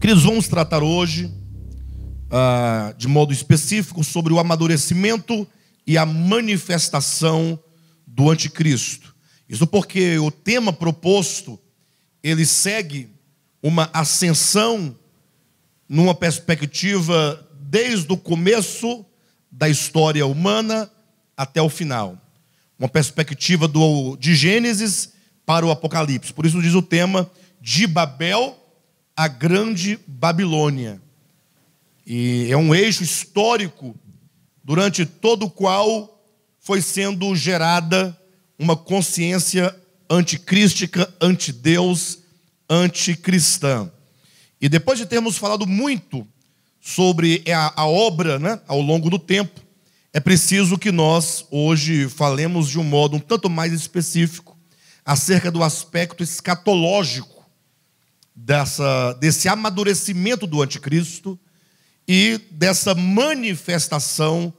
Queridos, vamos tratar hoje, de modo específico, sobre o amadurecimento e a manifestação do anticristo. Isso porque o tema proposto, ele segue uma ascensão numa perspectiva desde o começo da história humana até o final. Uma perspectiva de Gênesis para o Apocalipse. Por isso diz o tema de Babel a Grande Babilônia. E é um eixo histórico durante todo o qual foi sendo gerada uma consciência anticrística, antideus, anticristã. E depois de termos falado muito sobre a obra, né, ao longo do tempo, é preciso que nós hoje falemos de um modo um tanto mais específico acerca do aspecto escatológico desse amadurecimento do anticristo e dessa manifestação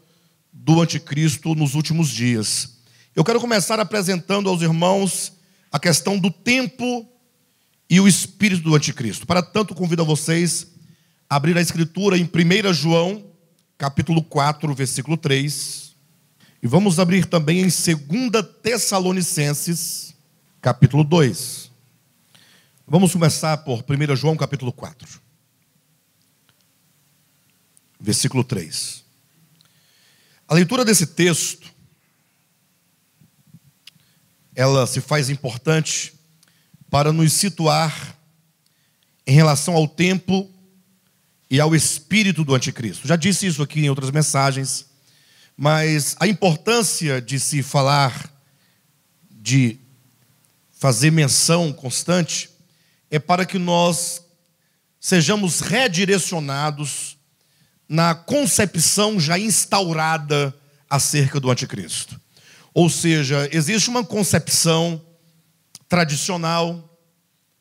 do anticristo nos últimos dias. Eu quero começar apresentando aos irmãos a questão do tempo e o espírito do anticristo. Para tanto, convido a vocês a abrir a escritura em 1 João, capítulo 4, versículo 3. E vamos abrir também em 2 Tessalonicenses, capítulo 2. Vamos começar por 1 João, capítulo 4, versículo 3. A leitura desse texto, ela se faz importante para nos situar em relação ao tempo e ao espírito do anticristo. Já disse isso aqui em outras mensagens, mas a importância de se falar, de fazer menção constante, é para que nós sejamos redirecionados na concepção já instaurada acerca do anticristo. Ou seja, existe uma concepção tradicional,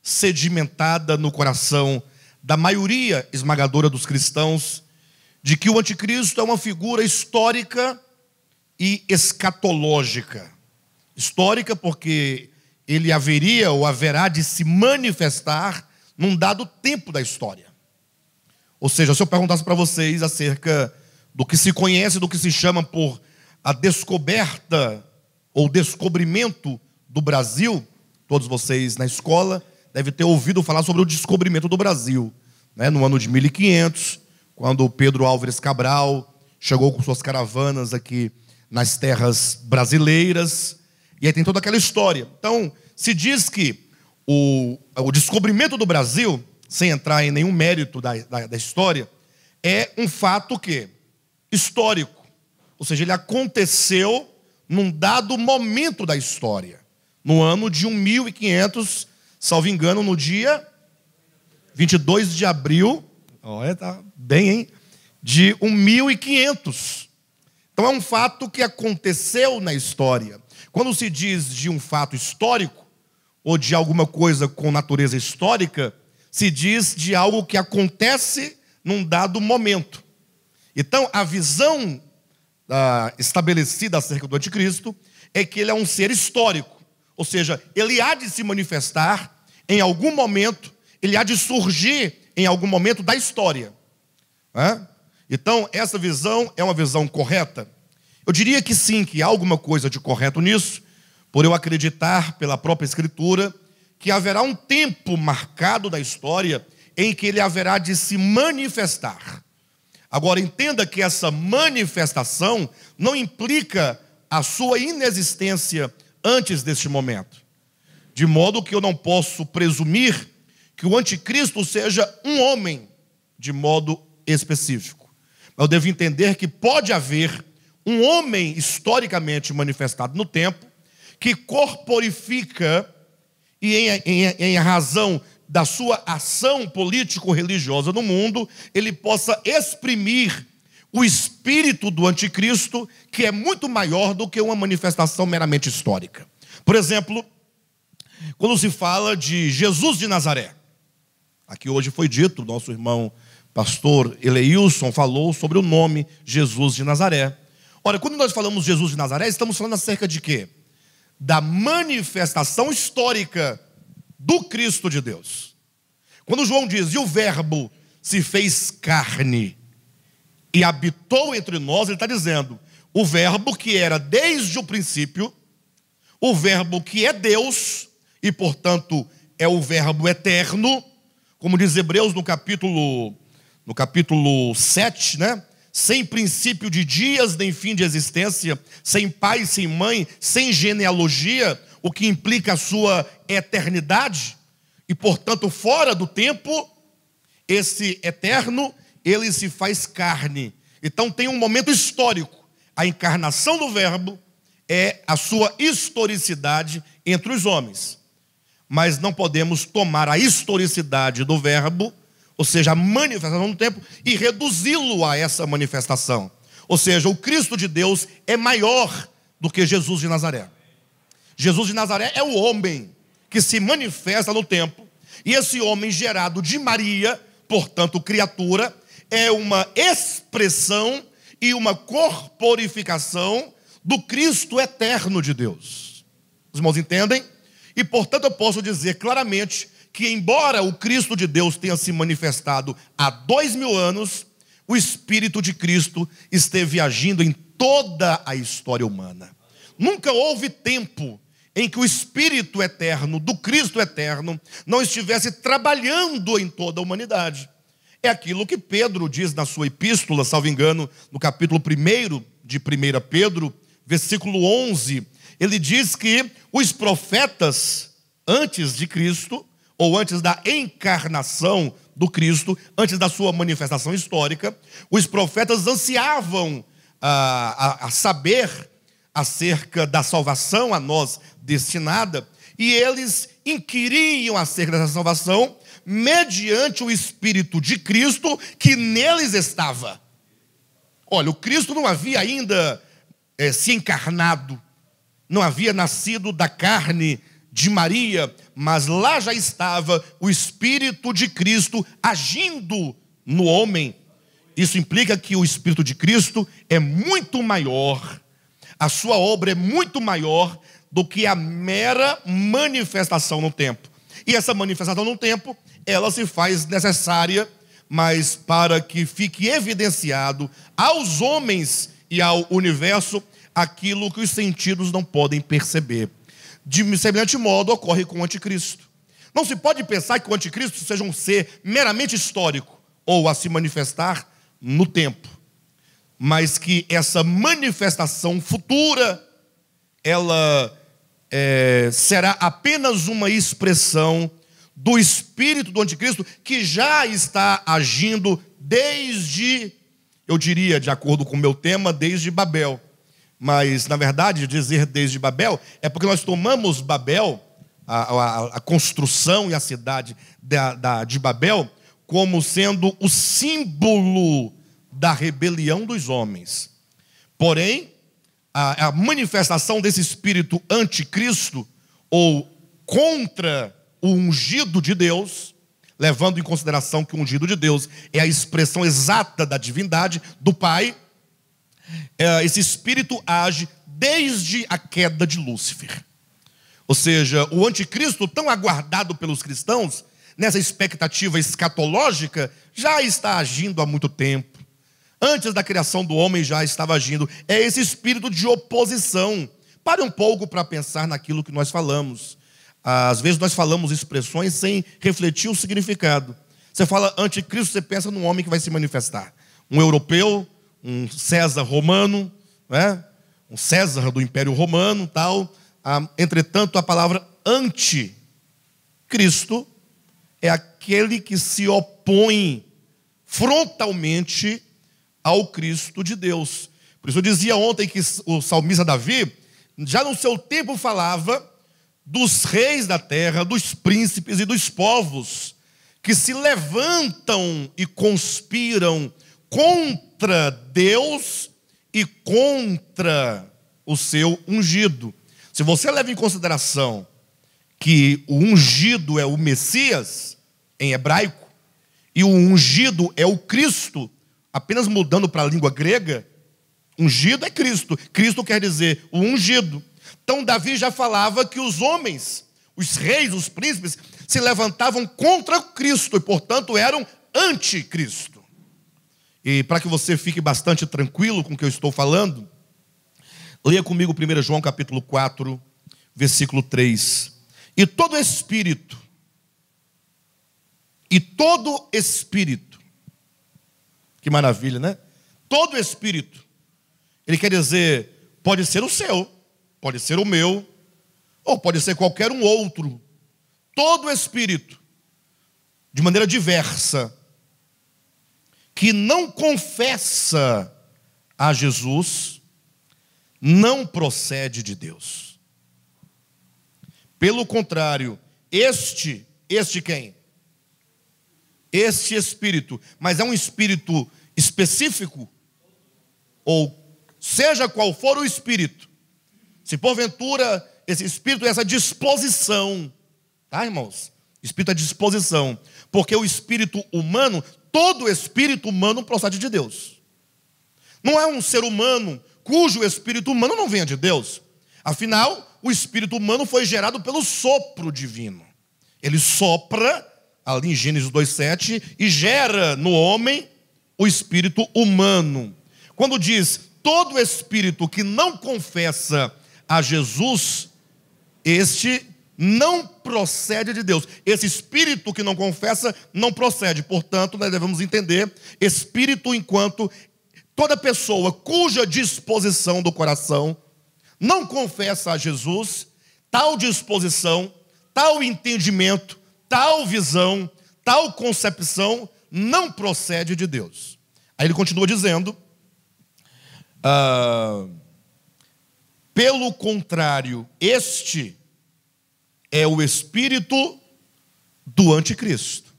sedimentada no coração da maioria esmagadora dos cristãos, de que o anticristo é uma figura histórica e escatológica. Histórica porque ele haveria ou haverá de se manifestar num dado tempo da história. Ou seja, se eu perguntasse para vocês acerca do que se conhece, do que se chama por a descoberta ou descobrimento do Brasil, todos vocês na escola devem ter ouvido falar sobre o descobrimento do Brasil, né? No ano de 1500, quando Pedro Álvares Cabral chegou com suas caravanas aqui nas terras brasileiras, e aí tem toda aquela história. Então, se diz que o descobrimento do Brasil, sem entrar em nenhum mérito da história, é um fato que histórico, ou seja, ele aconteceu num dado momento da história, no ano de 1500, salvo engano, no dia 22 de abril, olha, tá bem, hein? De 1500. Então é um fato que aconteceu na história. Quando se diz de um fato histórico, ou de alguma coisa com natureza histórica, se diz de algo que acontece num dado momento. Então, a visão estabelecida acerca do anticristo é que ele é um ser histórico. Ou seja, ele há de se manifestar em algum momento, ele há de surgir em algum momento da história. Então, essa visão é uma visão correta? Eu diria que sim, que há alguma coisa de correto nisso, por eu acreditar pela própria Escritura que haverá um tempo marcado da história em que ele haverá de se manifestar. Agora, entenda que essa manifestação não implica a sua inexistência antes deste momento. De modo que eu não posso presumir que o anticristo seja um homem de modo específico. Eu devo entender que pode haver um homem historicamente manifestado no tempo que corporifica e em razão da sua ação político-religiosa no mundo, ele possa exprimir o espírito do anticristo, que é muito maior do que uma manifestação meramente histórica. Por exemplo, quando se fala de Jesus de Nazaré, aqui hoje foi dito, nosso irmão pastor Eleilson falou sobre o nome Jesus de Nazaré. Ora, quando nós falamos Jesus de Nazaré, estamos falando acerca de quê? Da manifestação histórica do Cristo de Deus. Quando João diz, e o verbo se fez carne e habitou entre nós, ele está dizendo, o verbo que era desde o princípio, o verbo que é Deus, e portanto é o verbo eterno, como diz Hebreus no capítulo 7, né? Sem princípio de dias, nem fim de existência, sem pai, sem mãe, sem genealogia, o que implica a sua eternidade, e portanto fora do tempo, esse eterno, ele se faz carne. Então tem um momento histórico, a encarnação do verbo é a sua historicidade entre os homens. Mas não podemos tomar a historicidade do verbo, ou seja, a manifestação do tempo, e reduzi-lo a essa manifestação. Ou seja, o Cristo de Deus é maior do que Jesus de Nazaré. Jesus de Nazaré é o homem que se manifesta no tempo, e esse homem gerado de Maria, portanto criatura, é uma expressão e uma corporificação do Cristo eterno de Deus. Os irmãos entendem? E portanto eu posso dizer claramente que embora o Cristo de Deus tenha se manifestado há 2000 anos, o Espírito de Cristo esteve agindo em toda a história humana. Nunca houve tempo em que o Espírito eterno, do Cristo eterno, não estivesse trabalhando em toda a humanidade. É aquilo que Pedro diz na sua epístola, salvo engano, no capítulo 1 de 1 Pedro, versículo 11, ele diz que os profetas, antes de Cristo, ou antes da encarnação do Cristo, antes da sua manifestação histórica, os profetas ansiavam a saber acerca da salvação a nós destinada, e eles inquiriam acerca dessa salvação mediante o Espírito de Cristo que neles estava. Olha, o Cristo não havia ainda se encarnado, não havia nascido da carne de Maria, mas lá já estava o Espírito de Cristo agindo no homem. Isso implica que o Espírito de Cristo é muito maior, a sua obra é muito maior do que a mera manifestação no tempo. E essa manifestação no tempo, ela se faz necessária, mas para que fique evidenciado aos homens e ao universo aquilo que os sentidos não podem perceber. De semelhante modo ocorre com o anticristo. Não se pode pensar que o anticristo seja um ser meramente histórico ou a se manifestar no tempo, mas que essa manifestação futura ela será apenas uma expressão do espírito do anticristo que já está agindo desde, eu diria, de acordo com o meu tema, desde Babel. Mas, na verdade, dizer desde Babel é porque nós tomamos Babel, a construção e a cidade de Babel, como sendo o símbolo da rebelião dos homens. Porém, a manifestação desse espírito anticristo, ou contra o ungido de Deus, levando em consideração que o ungido de Deus é a expressão exata da divindade do Pai, esse espírito age desde a queda de Lúcifer. Ou seja, o anticristo, tão aguardado pelos cristãos, nessa expectativa escatológica, já está agindo há muito tempo. Antes da criação do homem já estava agindo. É esse espírito de oposição. Pare um pouco para pensar naquilo que nós falamos. Às vezes nós falamos expressões sem refletir o significado. Você fala anticristo, você pensa num homem que vai se manifestar. Um europeu, um César romano, né? Um César do Império Romano, tal. Entretanto, a palavra anticristo é aquele que se opõe frontalmente ao Cristo de Deus. Por isso eu dizia ontem que o salmista Davi, já no seu tempo falava dos reis da terra, dos príncipes e dos povos que se levantam e conspiram contra Deus e contra o seu ungido. Se você leva em consideração que o ungido é o Messias, em hebraico, e o ungido é o Cristo, apenas mudando para a língua grega, ungido é Cristo. Cristo quer dizer o ungido. Então Davi já falava que os homens, os reis, os príncipes, se levantavam contra Cristo e, portanto, eram anticristo. E para que você fique bastante tranquilo com o que eu estou falando, leia comigo 1 João capítulo 4, versículo 3. E todo espírito, que maravilha, né? Todo espírito, ele quer dizer, pode ser o seu, pode ser o meu, ou pode ser qualquer um outro. Todo espírito, de maneira diversa, que não confessa a Jesus, não procede de Deus. Pelo contrário, este quem? Este espírito, mas é um espírito específico, ou seja qual for o espírito, se porventura esse espírito, essa disposição, tá, irmãos? Espírito é disposição, porque o espírito humano, todo espírito humano procede de Deus. Não é um ser humano cujo espírito humano não venha de Deus. Afinal, o espírito humano foi gerado pelo sopro divino. Ele sopra, ali em Gênesis 2,7, e gera no homem o espírito humano. Quando diz, todo espírito que não confessa a Jesus, este não procede de Deus. Esse espírito que não confessa, não procede. Portanto, nós devemos entender espírito enquanto toda pessoa cuja disposição do coração não confessa a Jesus, tal disposição, tal entendimento, tal visão, tal concepção, não procede de Deus. Aí ele continua dizendo, pelo contrário, este é o espírito do anticristo.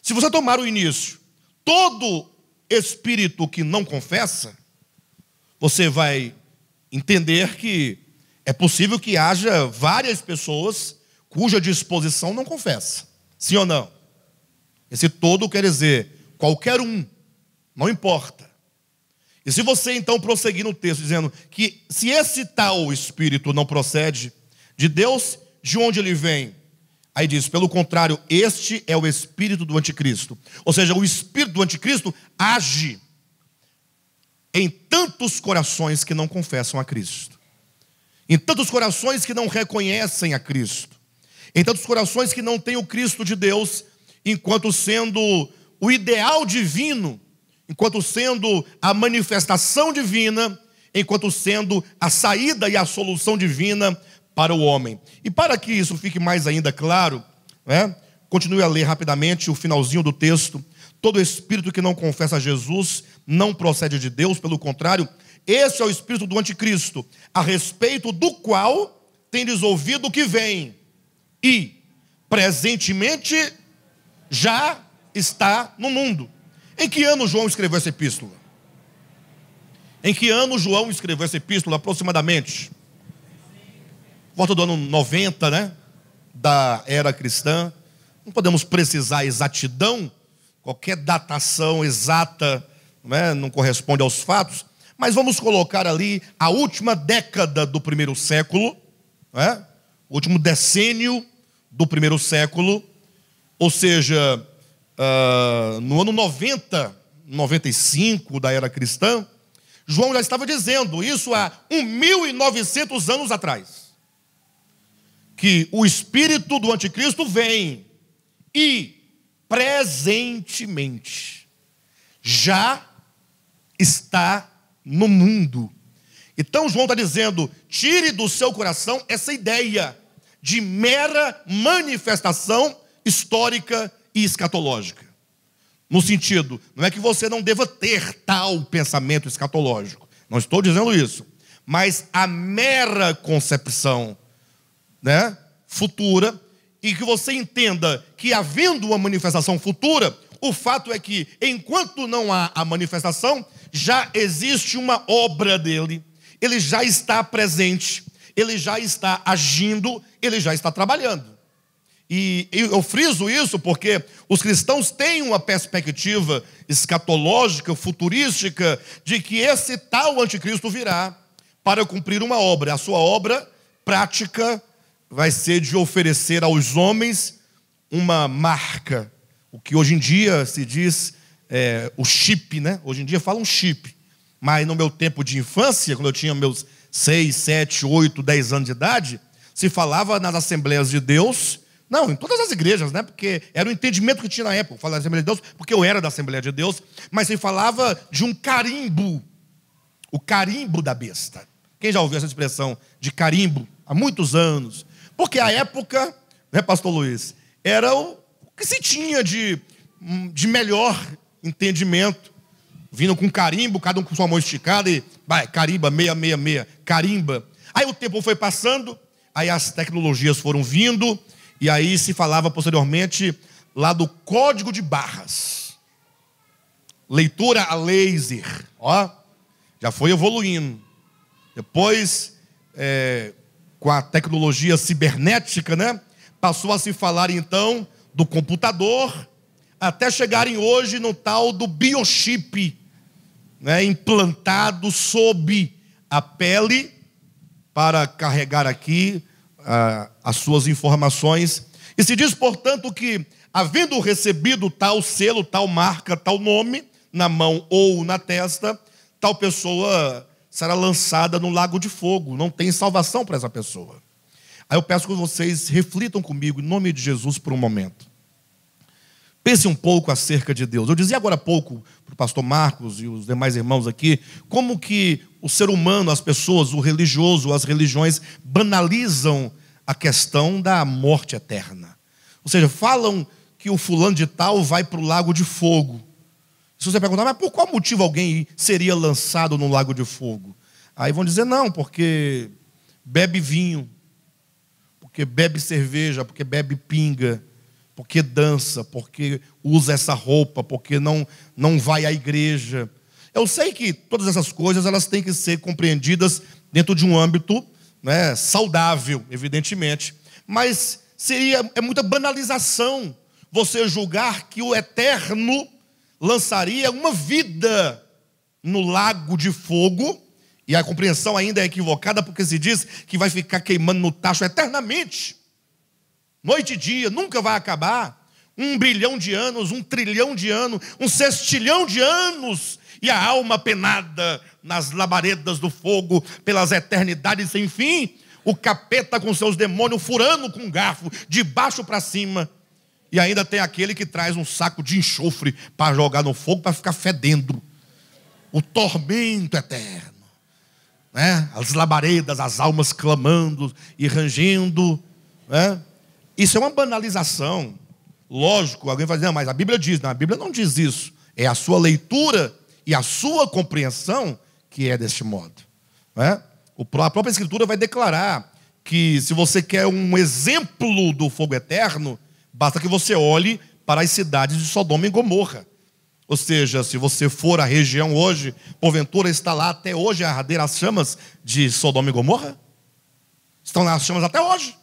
Se você tomar o início, todo espírito que não confessa, você vai entender que é possível que haja várias pessoas cuja disposição não confessa. Sim ou não? Esse todo quer dizer qualquer um, não importa. E se você então prosseguir no texto dizendo que se esse tal espírito não procede de Deus, de onde ele vem? Aí diz, pelo contrário, este é o espírito do anticristo. Ou seja, o espírito do anticristo age em tantos corações que não confessam a Cristo, em tantos corações que não reconhecem a Cristo, em tantos corações que não têm o Cristo de Deus enquanto sendo o ideal divino, enquanto sendo a manifestação divina, enquanto sendo a saída e a solução divina para o homem. E para que isso fique mais ainda claro, continue a ler rapidamente o finalzinho do texto. Todo espírito que não confessa a Jesus não procede de Deus, pelo contrário, esse é o espírito do anticristo, a respeito do qual tendes ouvido que vem, e presentemente já está no mundo. Em que ano João escreveu essa epístola? Em que ano João escreveu essa epístola, aproximadamente? Volta do ano 90, né? Da era cristã. Não podemos precisar exatidão, qualquer datação exata, não corresponde aos fatos, mas vamos colocar ali a última década do primeiro século, o último decênio do primeiro século, ou seja, no ano 90, 95 da era cristã, João já estava dizendo isso há 1.900 anos atrás, que o espírito do anticristo vem e presentemente já está no mundo. Então João está dizendo, tire do seu coração essa ideia de mera manifestação histórica e escatológica. No sentido, não é que você não deva ter tal pensamento escatológico, não estou dizendo isso, mas a mera concepção, futura, e que você entenda que havendo uma manifestação futura, o fato é que enquanto não há a manifestação, já existe uma obra dele, ele já está presente, ele já está agindo, ele já está trabalhando. E eu friso isso porque os cristãos têm uma perspectiva escatológica, futurística, de que esse tal anticristo virá para cumprir uma obra. A sua obra prática vai ser de oferecer aos homens uma marca, o que hoje em dia se diz o chip, né? Hoje em dia falam chip, mas no meu tempo de infância, quando eu tinha meus 6, 7, 8, 10 anos de idade, se falava nas Assembleias de Deus, não, em todas as igrejas, né? Porque era o entendimento que tinha na época, falar da Assembleia de Deus, porque eu era da Assembleia de Deus, mas se falava de um carimbo, o carimbo da besta. Quem já ouviu essa expressão de carimbo? Há muitos anos. Porque a época, né, pastor Luiz, era o que se tinha de melhor entendimento. Vindo com carimbo, cada um com sua mão esticada e vai, carimba, 666, carimba. Aí o tempo foi passando, aí as tecnologias foram vindo, e aí se falava posteriormente lá do código de barras. Leitura a laser, ó, já foi evoluindo. Depois, com a tecnologia cibernética, né, passou a se falar então do computador, até chegarem hoje no tal do biochip, né, implantado sob a pele para carregar aqui as suas informações. E se diz, portanto, que havendo recebido tal selo, tal marca, tal nome na mão ou na testa, tal pessoa será lançada no lago de fogo. Não tem salvação para essa pessoa. Aí eu peço que vocês reflitam comigo, em nome de Jesus, por um momento. Pense um pouco acerca de Deus. Eu dizia agora há pouco para o pastor Marcos e os demais irmãos aqui, como que o ser humano, as pessoas, o religioso, as religiões banalizam a questão da morte eterna. Ou seja, falam que o fulano de tal vai para o lago de fogo. Se você perguntar, mas por qual motivo alguém seria lançado no lago de fogo? Aí vão dizer, não, porque bebe vinho, porque bebe cerveja, porque bebe pinga, porque dança, porque usa essa roupa, porque não vai à igreja. Eu sei que todas essas coisas elas têm que ser compreendidas dentro de um âmbito, né, saudável, evidentemente. Mas é muita banalização você julgar que o eterno lançaria uma vida no lago de fogo, e a compreensão ainda é equivocada, porque se diz que vai ficar queimando no tacho eternamente. Noite e dia, nunca vai acabar. 1 bilhão de anos, 1 trilhão de anos, 1 sextilhão de anos, e a alma penada nas labaredas do fogo, pelas eternidades sem fim, o capeta com seus demônios furando com um garfo, de baixo para cima, e ainda tem aquele que traz um saco de enxofre para jogar no fogo, para ficar fedendo. O tormento eterno, né? As labaredas, as almas clamando e rangendo, né? Isso é uma banalização. Lógico, alguém vai dizer, mas a Bíblia diz. Não, a Bíblia não diz isso. É a sua leitura e a sua compreensão que é deste modo, né? A própria Escritura vai declarar que se você quer um exemplo do fogo eterno, basta que você olhe para as cidades de Sodoma e Gomorra. Ou seja, se você for à região hoje, porventura está lá até hoje a arder as chamas de Sodoma e Gomorra? Estão lá as chamas até hoje?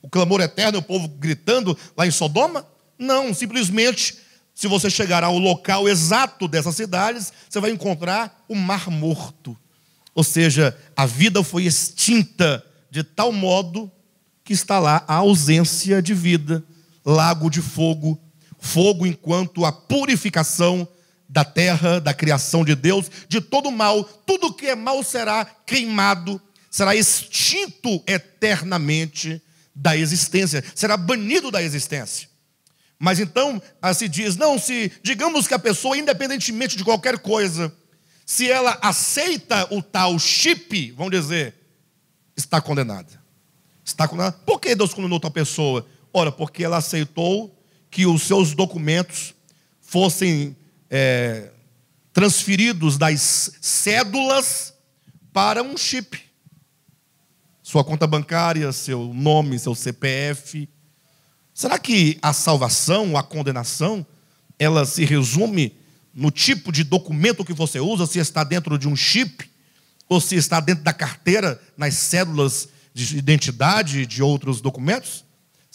O clamor eterno, o povo gritando lá em Sodoma? Não, simplesmente, se você chegar ao local exato dessas cidades, você vai encontrar o mar morto. Ou seja, a vida foi extinta de tal modo que está lá a ausência de vida. Lago de fogo, fogo enquanto a purificação da terra, da criação de Deus, de todo mal. Tudo que é mal será queimado, será extinto eternamente da existência, será banido da existência. Mas então, se diz, não, se digamos que a pessoa, independentemente de qualquer coisa, se ela aceita o tal chip, vamos dizer, está condenada. Está condenada. Por que Deus condenou tal pessoa? Ora, porque ela aceitou que os seus documentos fossem transferidos das cédulas para um chip. Sua conta bancária, seu nome, seu CPF. Será que a salvação, a condenação, ela se resume no tipo de documento que você usa, se está dentro de um chip, ou se está dentro da carteira, nas cédulas de identidade de outros documentos?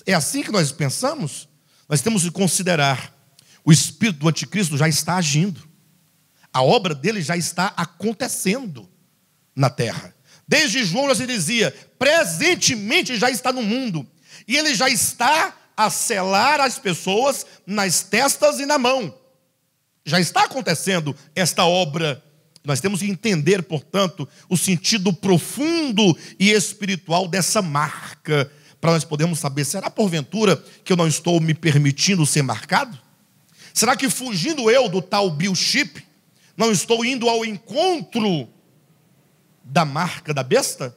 É assim que nós pensamos? Nós temos que considerar, o espírito do anticristo já está agindo. A obra dele já está acontecendo na terra. Desde João já se dizia, presentemente já está no mundo. E ele já está a selar as pessoas nas testas e na mão. Já está acontecendo esta obra. Nós temos que entender, portanto, o sentido profundo e espiritual dessa marca, para nós podermos saber, será porventura que eu não estou me permitindo ser marcado? Será que fugindo eu do tal biochip, não estou indo ao encontro da marca da besta?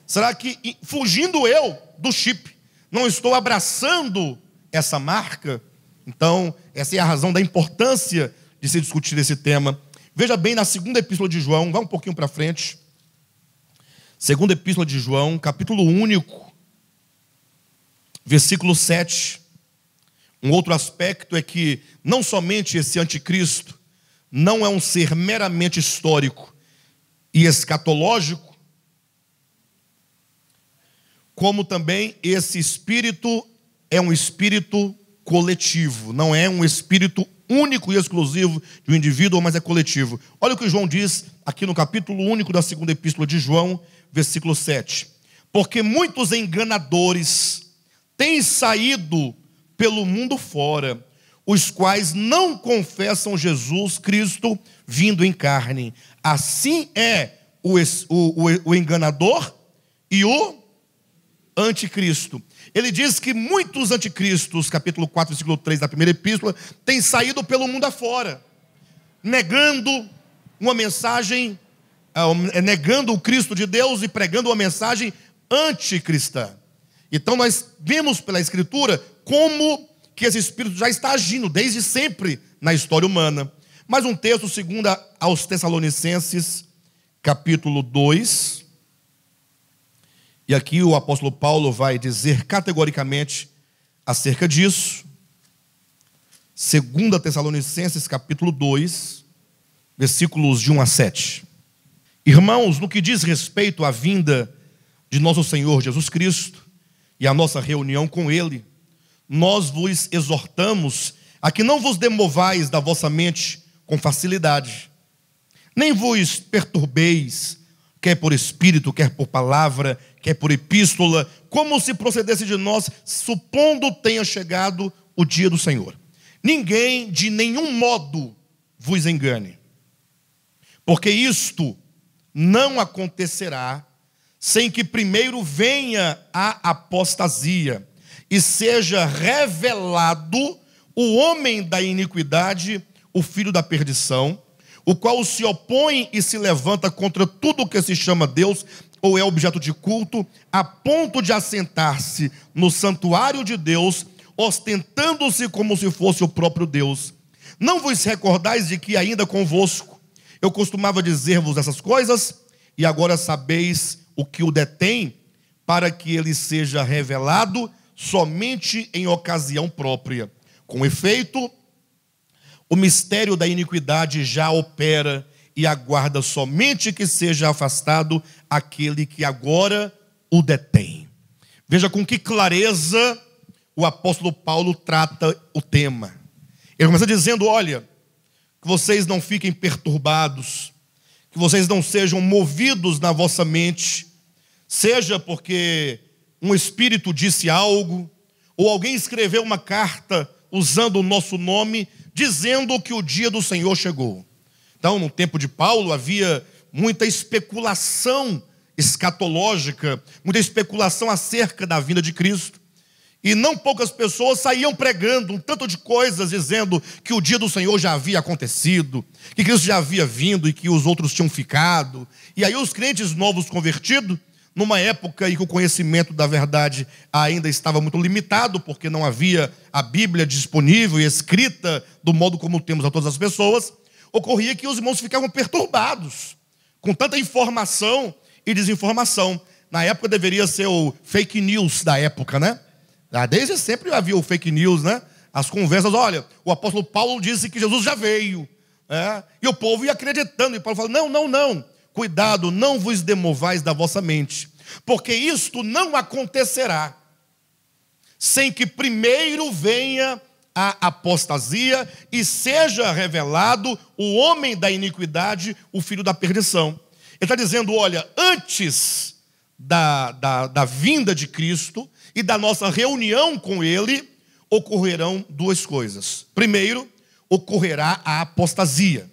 Será que fugindo eu do chip, não estou abraçando essa marca? Então, essa é a razão da importância de se discutir esse tema. Veja bem na segunda epístola de João, vá um pouquinho para frente. Segunda epístola de João, capítulo único, versículo 7. Um outro aspecto é que não somente esse anticristo não é um ser meramente histórico e escatológico, como também esse espírito é um espírito coletivo, não é um espírito único e exclusivo de um indivíduo, mas é coletivo. Olha o que João diz aqui no capítulo único da segunda epístola de João, versículo 7. Porque muitos enganadores têm saído pelo mundo fora, os quais não confessam Jesus Cristo vindo em carne. Assim é o enganador e o anticristo. Ele diz que muitos anticristos, capítulo 4, versículo 3 da primeira epístola, têm saído pelo mundo afora, negando uma mensagem, negando o Cristo de Deus e pregando uma mensagem anticristã. Então nós vemos pela Escritura como que esse espírito já está agindo desde sempre na história humana. Mais um texto, segundo aos Tessalonicenses, capítulo 2. E aqui o apóstolo Paulo vai dizer categoricamente acerca disso. 2 Tessalonicenses, capítulo 2, versículos de 1 a 7. Irmãos, no que diz respeito à vinda de nosso Senhor Jesus Cristo e à nossa reunião com Ele, nós vos exortamos a que não vos demovais da vossa mente com facilidade, nem vos perturbeis, quer por espírito, quer por palavra, quer por epístola, como se procedesse de nós, supondo tenha chegado o dia do Senhor. Ninguém de nenhum modo vos engane, porque isto não acontecerá sem que primeiro venha a apostasia e seja revelado o homem da iniquidade, o filho da perdição, o qual se opõe e se levanta contra tudo o que se chama Deus ou é objeto de culto, a ponto de assentar-se no santuário de Deus, ostentando-se como se fosse o próprio Deus. Não vos recordais de que ainda convosco eu costumava dizer-vos essas coisas, e agora sabeis o que o detém, para que ele seja revelado somente em ocasião própria. Com efeito, o mistério da iniquidade já opera e aguarda somente que seja afastado aquele que agora o detém. Veja com que clareza o apóstolo Paulo trata o tema. Ele começa dizendo, olha, que vocês não fiquem perturbados, que vocês não sejam movidos na vossa mente, seja porque um espírito disse algo, ou alguém escreveu uma carta usando o nosso nome, dizendo que o dia do Senhor chegou. Então, no tempo de Paulo, havia muita especulação escatológica, muita especulação acerca da vinda de Cristo. E não poucas pessoas saíam pregando um tanto de coisas, dizendo que o dia do Senhor já havia acontecido, que Cristo já havia vindo e que os outros tinham ficado. E aí os crentes novos convertidos, numa época em que o conhecimento da verdade ainda estava muito limitado, porque não havia a Bíblia disponível e escrita do modo como temos a todas as pessoas, ocorria que os irmãos ficavam perturbados com tanta informação e desinformação. Na época deveria ser o fake news da época, né? Desde sempre havia o fake news, né? As conversas, olha, o apóstolo Paulo disse que Jesus já veio, e o povo ia acreditando, e Paulo fala, não, cuidado, não vos demovais da vossa mente, porque isto não acontecerá sem que primeiro venha a apostasia e seja revelado o homem da iniquidade, o filho da perdição. Ele está dizendo, olha, antes da vinda de Cristo, e da nossa reunião com Ele, ocorrerão duas coisas. Primeiro, ocorrerá a apostasia.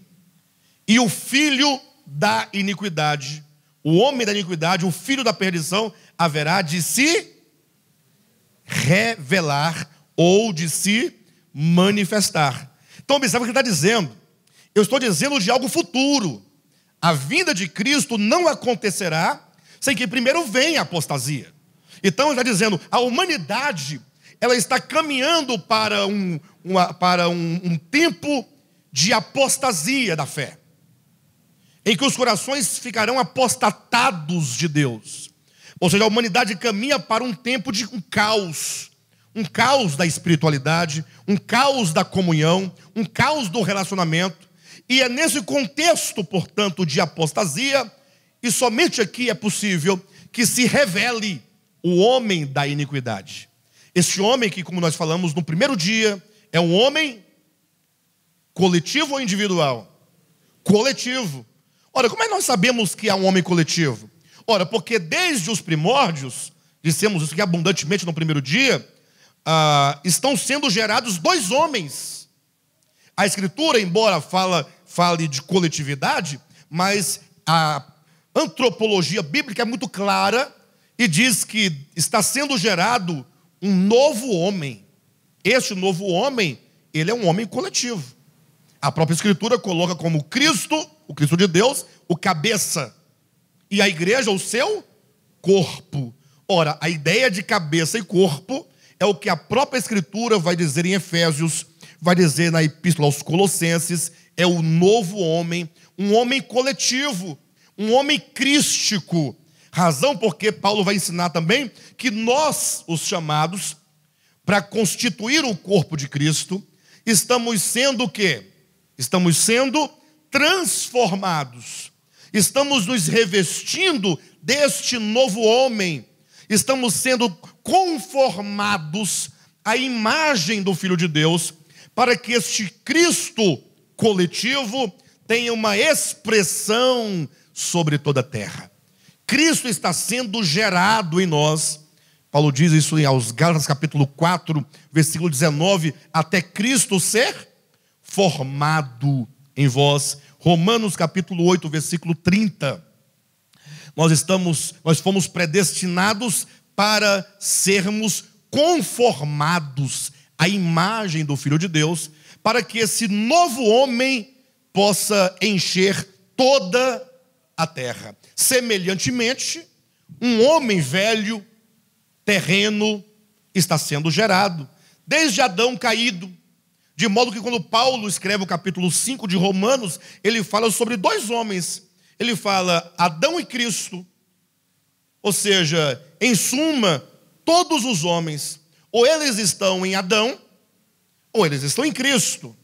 E o filho da iniquidade, o homem da iniquidade, o filho da perdição, haverá de se revelar ou de se manifestar. Então observe o que ele está dizendo. Eu estou dizendo de algo futuro. A vinda de Cristo não acontecerá sem que primeiro venha a apostasia. Então ele está dizendo, a humanidade, ela está caminhando para um tempo de apostasia da fé, em que os corações ficarão apostatados de Deus. Ou seja, a humanidade caminha para um tempo de um caos da espiritualidade, um caos da comunhão, um caos do relacionamento. E é nesse contexto, portanto, de apostasia, e somente aqui é possível que se revele o homem da iniquidade. Esse homem que, como nós falamos no primeiro dia, é um homem coletivo ou individual? Coletivo. Ora, como é que nós sabemos que é um homem coletivo? Ora, porque desde os primórdios, dissemos isso aqui abundantemente no primeiro dia, estão sendo gerados dois homens. A Escritura, embora fale de coletividade, mas a antropologia bíblica é muito clara e diz que está sendo gerado um novo homem. Este novo homem, ele é um homem coletivo. A própria Escritura coloca como Cristo, o Cristo de Deus, o cabeça, e a igreja o seu corpo. Ora, a ideia de cabeça e corpo é o que a própria Escritura vai dizer em Efésios, vai dizer na Epístola aos Colossenses, é o novo homem, um homem coletivo, um homem crístico. Razão porque Paulo vai ensinar também que nós, os chamados, para constituir o corpo de Cristo, estamos sendo o quê? Estamos sendo transformados. Estamos nos revestindo deste novo homem. Estamos sendo conformados à imagem do Filho de Deus, para que este Cristo coletivo tenha uma expressão sobre toda a terra. Cristo está sendo gerado em nós. Paulo diz isso aos Gálatas capítulo 4, versículo 19, até Cristo ser formado em vós. Romanos capítulo 8, versículo 30. Nós fomos predestinados para sermos conformados à imagem do Filho de Deus, para que esse novo homem possa encher toda a terra. Semelhantemente, um homem velho, terreno, está sendo gerado, desde Adão caído, de modo que quando Paulo escreve o capítulo 5 de Romanos, ele fala sobre dois homens. Ele fala Adão e Cristo, ou seja, em suma, todos os homens, ou eles estão em Adão, ou eles estão em Cristo.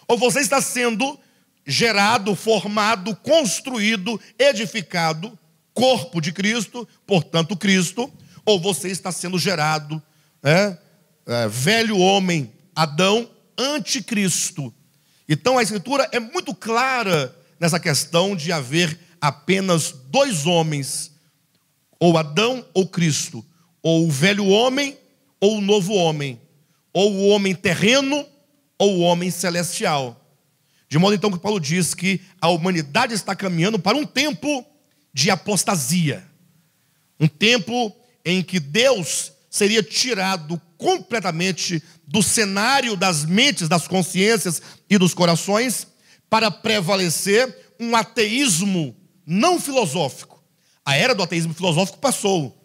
Ou você está sendo gerado, formado, construído, edificado, corpo de Cristo, portanto Cristo, ou você está sendo gerado, velho homem, Adão, anticristo. Então a Escritura é muito clara nessa questão de haver apenas dois homens, ou Adão ou Cristo, ou o velho homem ou o novo homem, ou o homem terreno ou o homem celestial. De modo então que Paulo diz que a humanidade está caminhando para um tempo de apostasia, um tempo em que Deus seria tirado completamente do cenário das mentes, das consciências e dos corações, para prevalecer um ateísmo não filosófico. A era do ateísmo filosófico passou,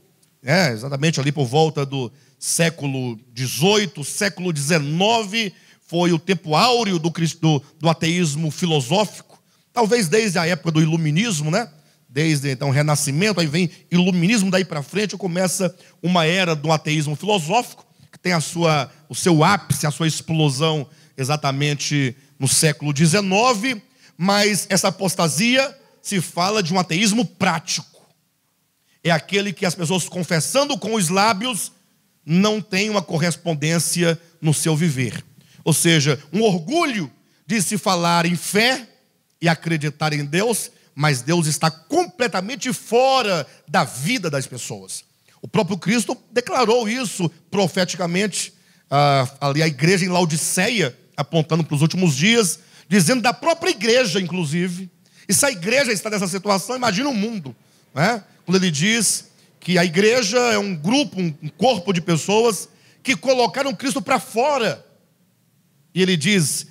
exatamente ali por volta do século XVIII, século XIX, foi o tempo áureo do ateísmo filosófico, talvez desde a época do iluminismo, desde então o Renascimento, aí vem iluminismo, daí para frente começa uma era do ateísmo filosófico, que tem o seu ápice, a sua explosão exatamente no século XIX, mas essa apostasia se fala de um ateísmo prático. É aquele que as pessoas, confessando com os lábios, não têm uma correspondência no seu viver. Ou seja, um orgulho de se falar em fé e acreditar em Deus, mas Deus está completamente fora da vida das pessoas. O próprio Cristo declarou isso profeticamente, ali a igreja em Laodiceia, apontando para os últimos dias, dizendo da própria igreja, inclusive. E se a igreja está nessa situação, imagina o mundo, né? Quando ele diz que a igreja é um grupo, um corpo de pessoas que colocaram Cristo para fora. E ele diz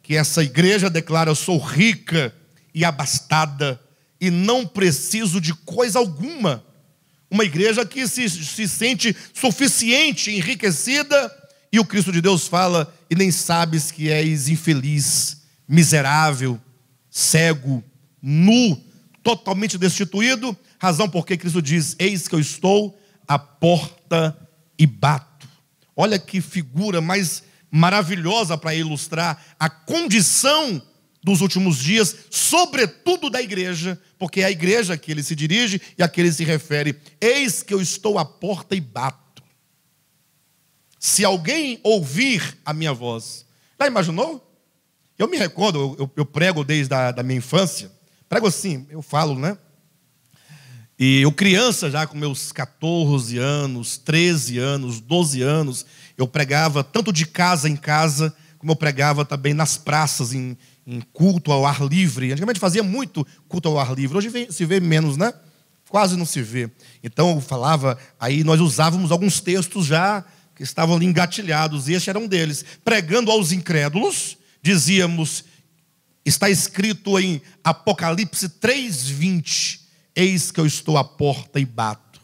que essa igreja declara: eu sou rica e abastada e não preciso de coisa alguma. Uma igreja que se sente suficiente, enriquecida, e o Cristo de Deus fala: e nem sabes que és infeliz, miserável, cego, nu, totalmente destituído. Razão porque Cristo diz: eis que eu estou à porta e bato. Olha que figura mais maravilhosa para ilustrar a condição dos últimos dias, sobretudo da igreja, porque é a igreja que ele se dirige e a que ele se refere. Eis que eu estou à porta e bato. Se alguém ouvir a minha voz. Já imaginou? Eu me recordo, eu prego desde a minha infância. Prego assim, eu falo, né? E eu criança já com meus 14 anos, 13 anos, 12 anos, eu pregava tanto de casa em casa, como eu pregava também nas praças, em culto ao ar livre. Antigamente fazia muito culto ao ar livre, hoje se vê menos, né? Quase não se vê. Então eu falava, aí nós usávamos alguns textos já que estavam ali engatilhados, e este era um deles. Pregando aos incrédulos, dizíamos, está escrito em Apocalipse 3:20, eis que eu estou à porta e bato.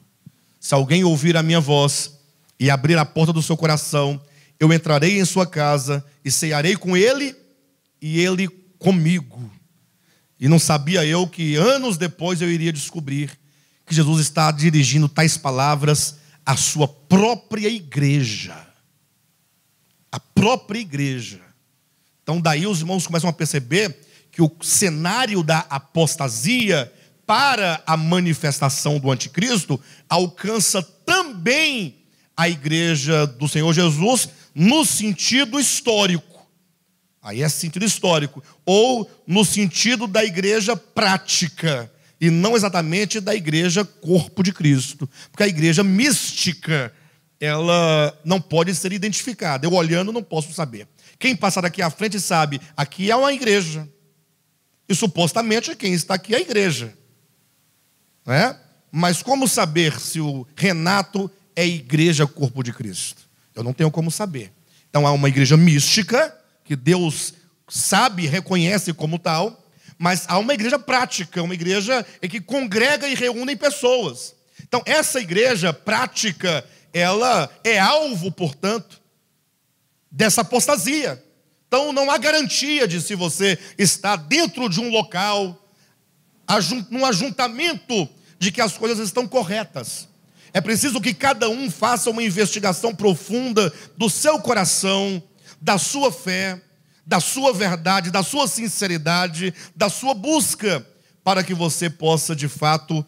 Se alguém ouvir a minha voz e abrir a porta do seu coração, eu entrarei em sua casa e cearei com ele e ele comigo. E não sabia eu que anos depois eu iria descobrir que Jesus está dirigindo tais palavras à sua própria igreja. A própria igreja. Então daí os irmãos começam a perceber que o cenário da apostasia para a manifestação do anticristo alcança também a igreja do Senhor Jesus no sentido histórico. Aí é sentido histórico. Ou no sentido da igreja prática. E não exatamente da igreja corpo de Cristo. Porque a igreja mística, ela não pode ser identificada. Eu olhando não posso saber. Quem passar daqui à frente sabe, aqui é uma igreja. E supostamente quem está aqui é a igreja. Não é? Mas como saber se o Renato é igreja corpo de Cristo? Eu não tenho como saber. Então há uma igreja mística, que Deus sabe e reconhece como tal, mas há uma igreja prática, uma igreja que congrega e reúne pessoas. Então essa igreja prática, ela é alvo, portanto, dessa apostasia. Então não há garantia de se você está dentro de um local, num ajuntamento, de que as coisas estão corretas. É preciso que cada um faça uma investigação profunda do seu coração, da sua fé, da sua verdade, da sua sinceridade, da sua busca, para que você possa de fato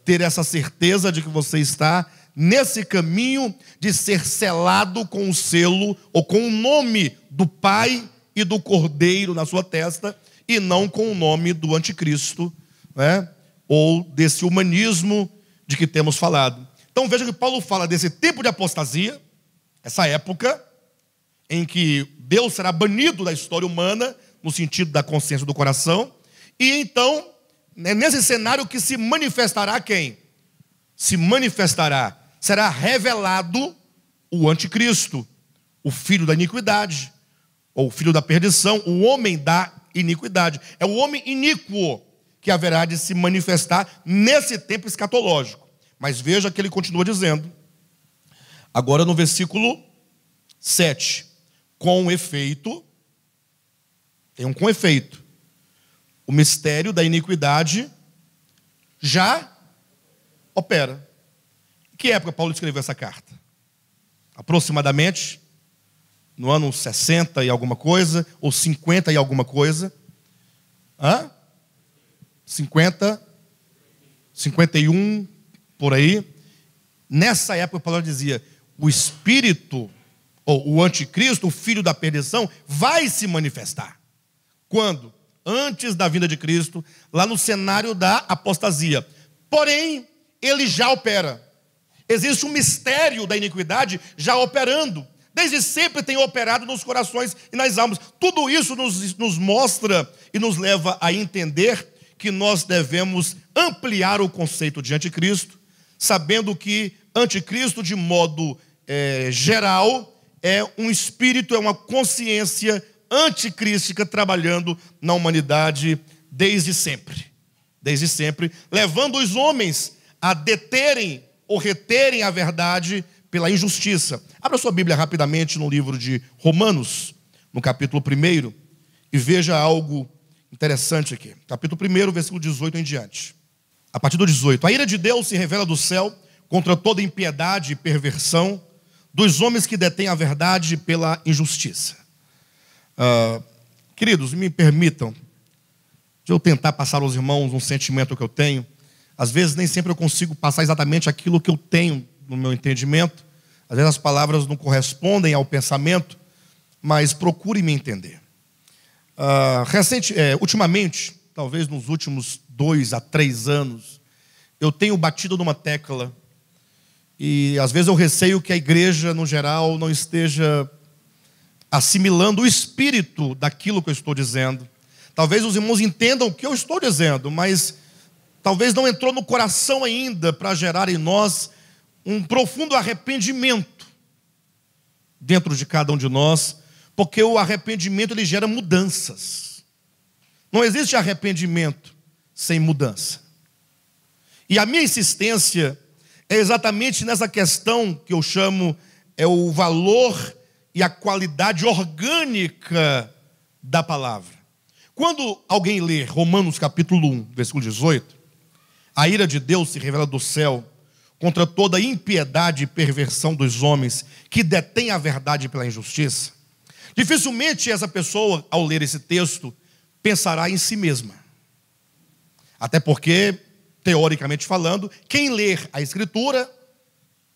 ter essa certeza de que você está nesse caminho de ser selado com o selo ou com o nome do Pai e do Cordeiro na sua testa, e não com o nome do anticristo, né? Ou desse humanismo de que temos falado. Então veja que Paulo fala desse tipo de apostasia, essa época em que Deus será banido da história humana, no sentido da consciência do coração, e então, é nesse cenário que se manifestará quem? Se manifestará, será revelado o anticristo, o filho da iniquidade, ou o filho da perdição, o homem da iniquidade. É o homem iníquo que haverá de se manifestar nesse tempo escatológico. Mas veja que ele continua dizendo, agora no versículo 7, com efeito, tem um com efeito, o mistério da iniquidade já opera. Em que época Paulo escreveu essa carta? Aproximadamente no ano 60 e alguma coisa, ou 50 e alguma coisa. 50, 51, por aí. Nessa época Paulo dizia, o espírito, ou o anticristo, o filho da perdição, vai se manifestar. Quando? Antes da vinda de Cristo, lá no cenário da apostasia. Porém, ele já opera. Existe um mistério da iniquidade já operando. Desde sempre tem operado nos corações e nas almas. Tudo isso nos mostra e nos leva a entender que nós devemos ampliar o conceito de anticristo, sabendo que anticristo, de modo geral, é um espírito, é uma consciência anticrística trabalhando na humanidade desde sempre. Desde sempre, levando os homens a deterem ou reterem a verdade pela injustiça. Abra sua Bíblia rapidamente no livro de Romanos, no capítulo 1, e veja algo interessante aqui. Capítulo 1, versículo 18 em diante. A partir do 18. A ira de Deus se revela do céu contra toda impiedade e perversão dos homens que detêm a verdade pela injustiça. Queridos, me permitam, de eu tentar passar aos irmãos um sentimento que eu tenho. Às vezes nem sempre eu consigo passar exatamente aquilo que eu tenho no meu entendimento. Às vezes as palavras não correspondem ao pensamento, mas procure me entender. Ultimamente, talvez nos últimos 2 a 3 anos, eu tenho batido numa tecla e às vezes eu receio que a igreja, no geral, não esteja assimilando o espírito daquilo que eu estou dizendo. Talvez os irmãos entendam o que eu estou dizendo, mas talvez não entrou no coração ainda para gerar em nós um profundo arrependimento dentro de cada um de nós, porque o arrependimento ele gera mudanças. Não existe arrependimento sem mudança. E a minha insistência é exatamente nessa questão que eu chamo o valor e a qualidade orgânica da palavra. Quando alguém lê Romanos capítulo 1, versículo 18, a ira de Deus se revela do céu contra toda a impiedade e perversão dos homens que detêm a verdade pela injustiça. Dificilmente essa pessoa, ao ler esse texto, pensará em si mesma. Até porque, teoricamente falando, quem ler a Escritura,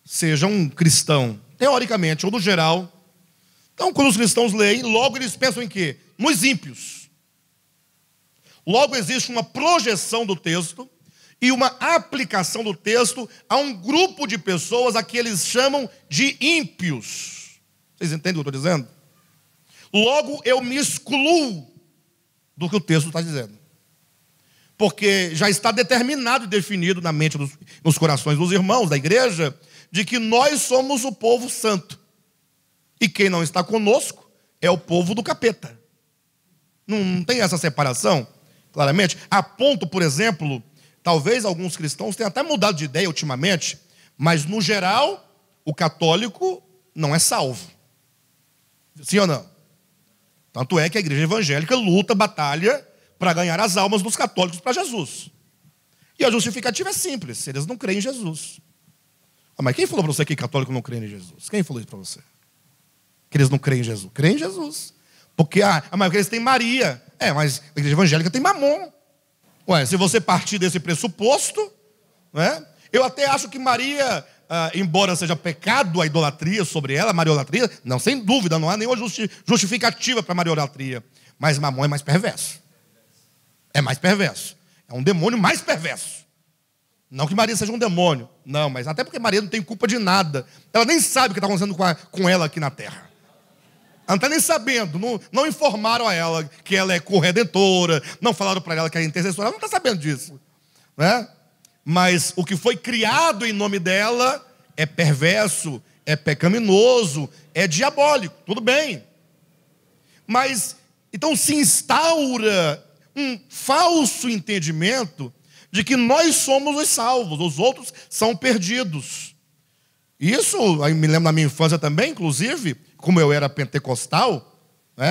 seja um cristão, teoricamente ou no geral, então quando os cristãos leem, logo eles pensam em quê? Nos ímpios. Logo existe uma projeção do texto e uma aplicação do texto a um grupo de pessoas a que eles chamam de ímpios. Vocês entendem o que eu estou dizendo? Logo eu me excluo do que o texto está dizendo. Porque já está determinado e definido na mente, nos corações dos irmãos da igreja, de que nós somos o povo santo. E quem não está conosco é o povo do capeta. Não tem essa separação, claramente. A ponto, por exemplo, talvez alguns cristãos tenham até mudado de ideia ultimamente, mas no geral, o católico não é salvo. Sim ou não? Tanto é que a igreja evangélica luta, batalha para ganhar as almas dos católicos para Jesus. E a justificativa é simples: eles não creem em Jesus. Mas quem falou para você que católico não crê em Jesus? Quem falou isso para você? Que eles não creem em Jesus? Creem em Jesus. Porque mas eles têm Maria. Mas a igreja evangélica tem Mamon. Se você partir desse pressuposto, né, eu até acho que Maria, embora seja pecado a idolatria sobre ela, a mariolatria, não, sem dúvida, não há nenhuma justificativa para a mariolatria. Mas Mamon é mais perverso. É mais perverso. É um demônio mais perverso. Não que Maria seja um demônio. Não, mas até porque Maria não tem culpa de nada. Ela nem sabe o que está acontecendo com ela aqui na terra. Ela não está nem sabendo. Não informaram a ela que ela é corredentora. Não falaram para ela que é intercessora. Ela não está sabendo disso. Né? Mas o que foi criado em nome dela é perverso, é pecaminoso, é diabólico. Tudo bem. Mas, então se instaura um falso entendimento de que nós somos os salvos, os outros são perdidos. Isso, aí me lembro na minha infância também, inclusive, como eu era pentecostal,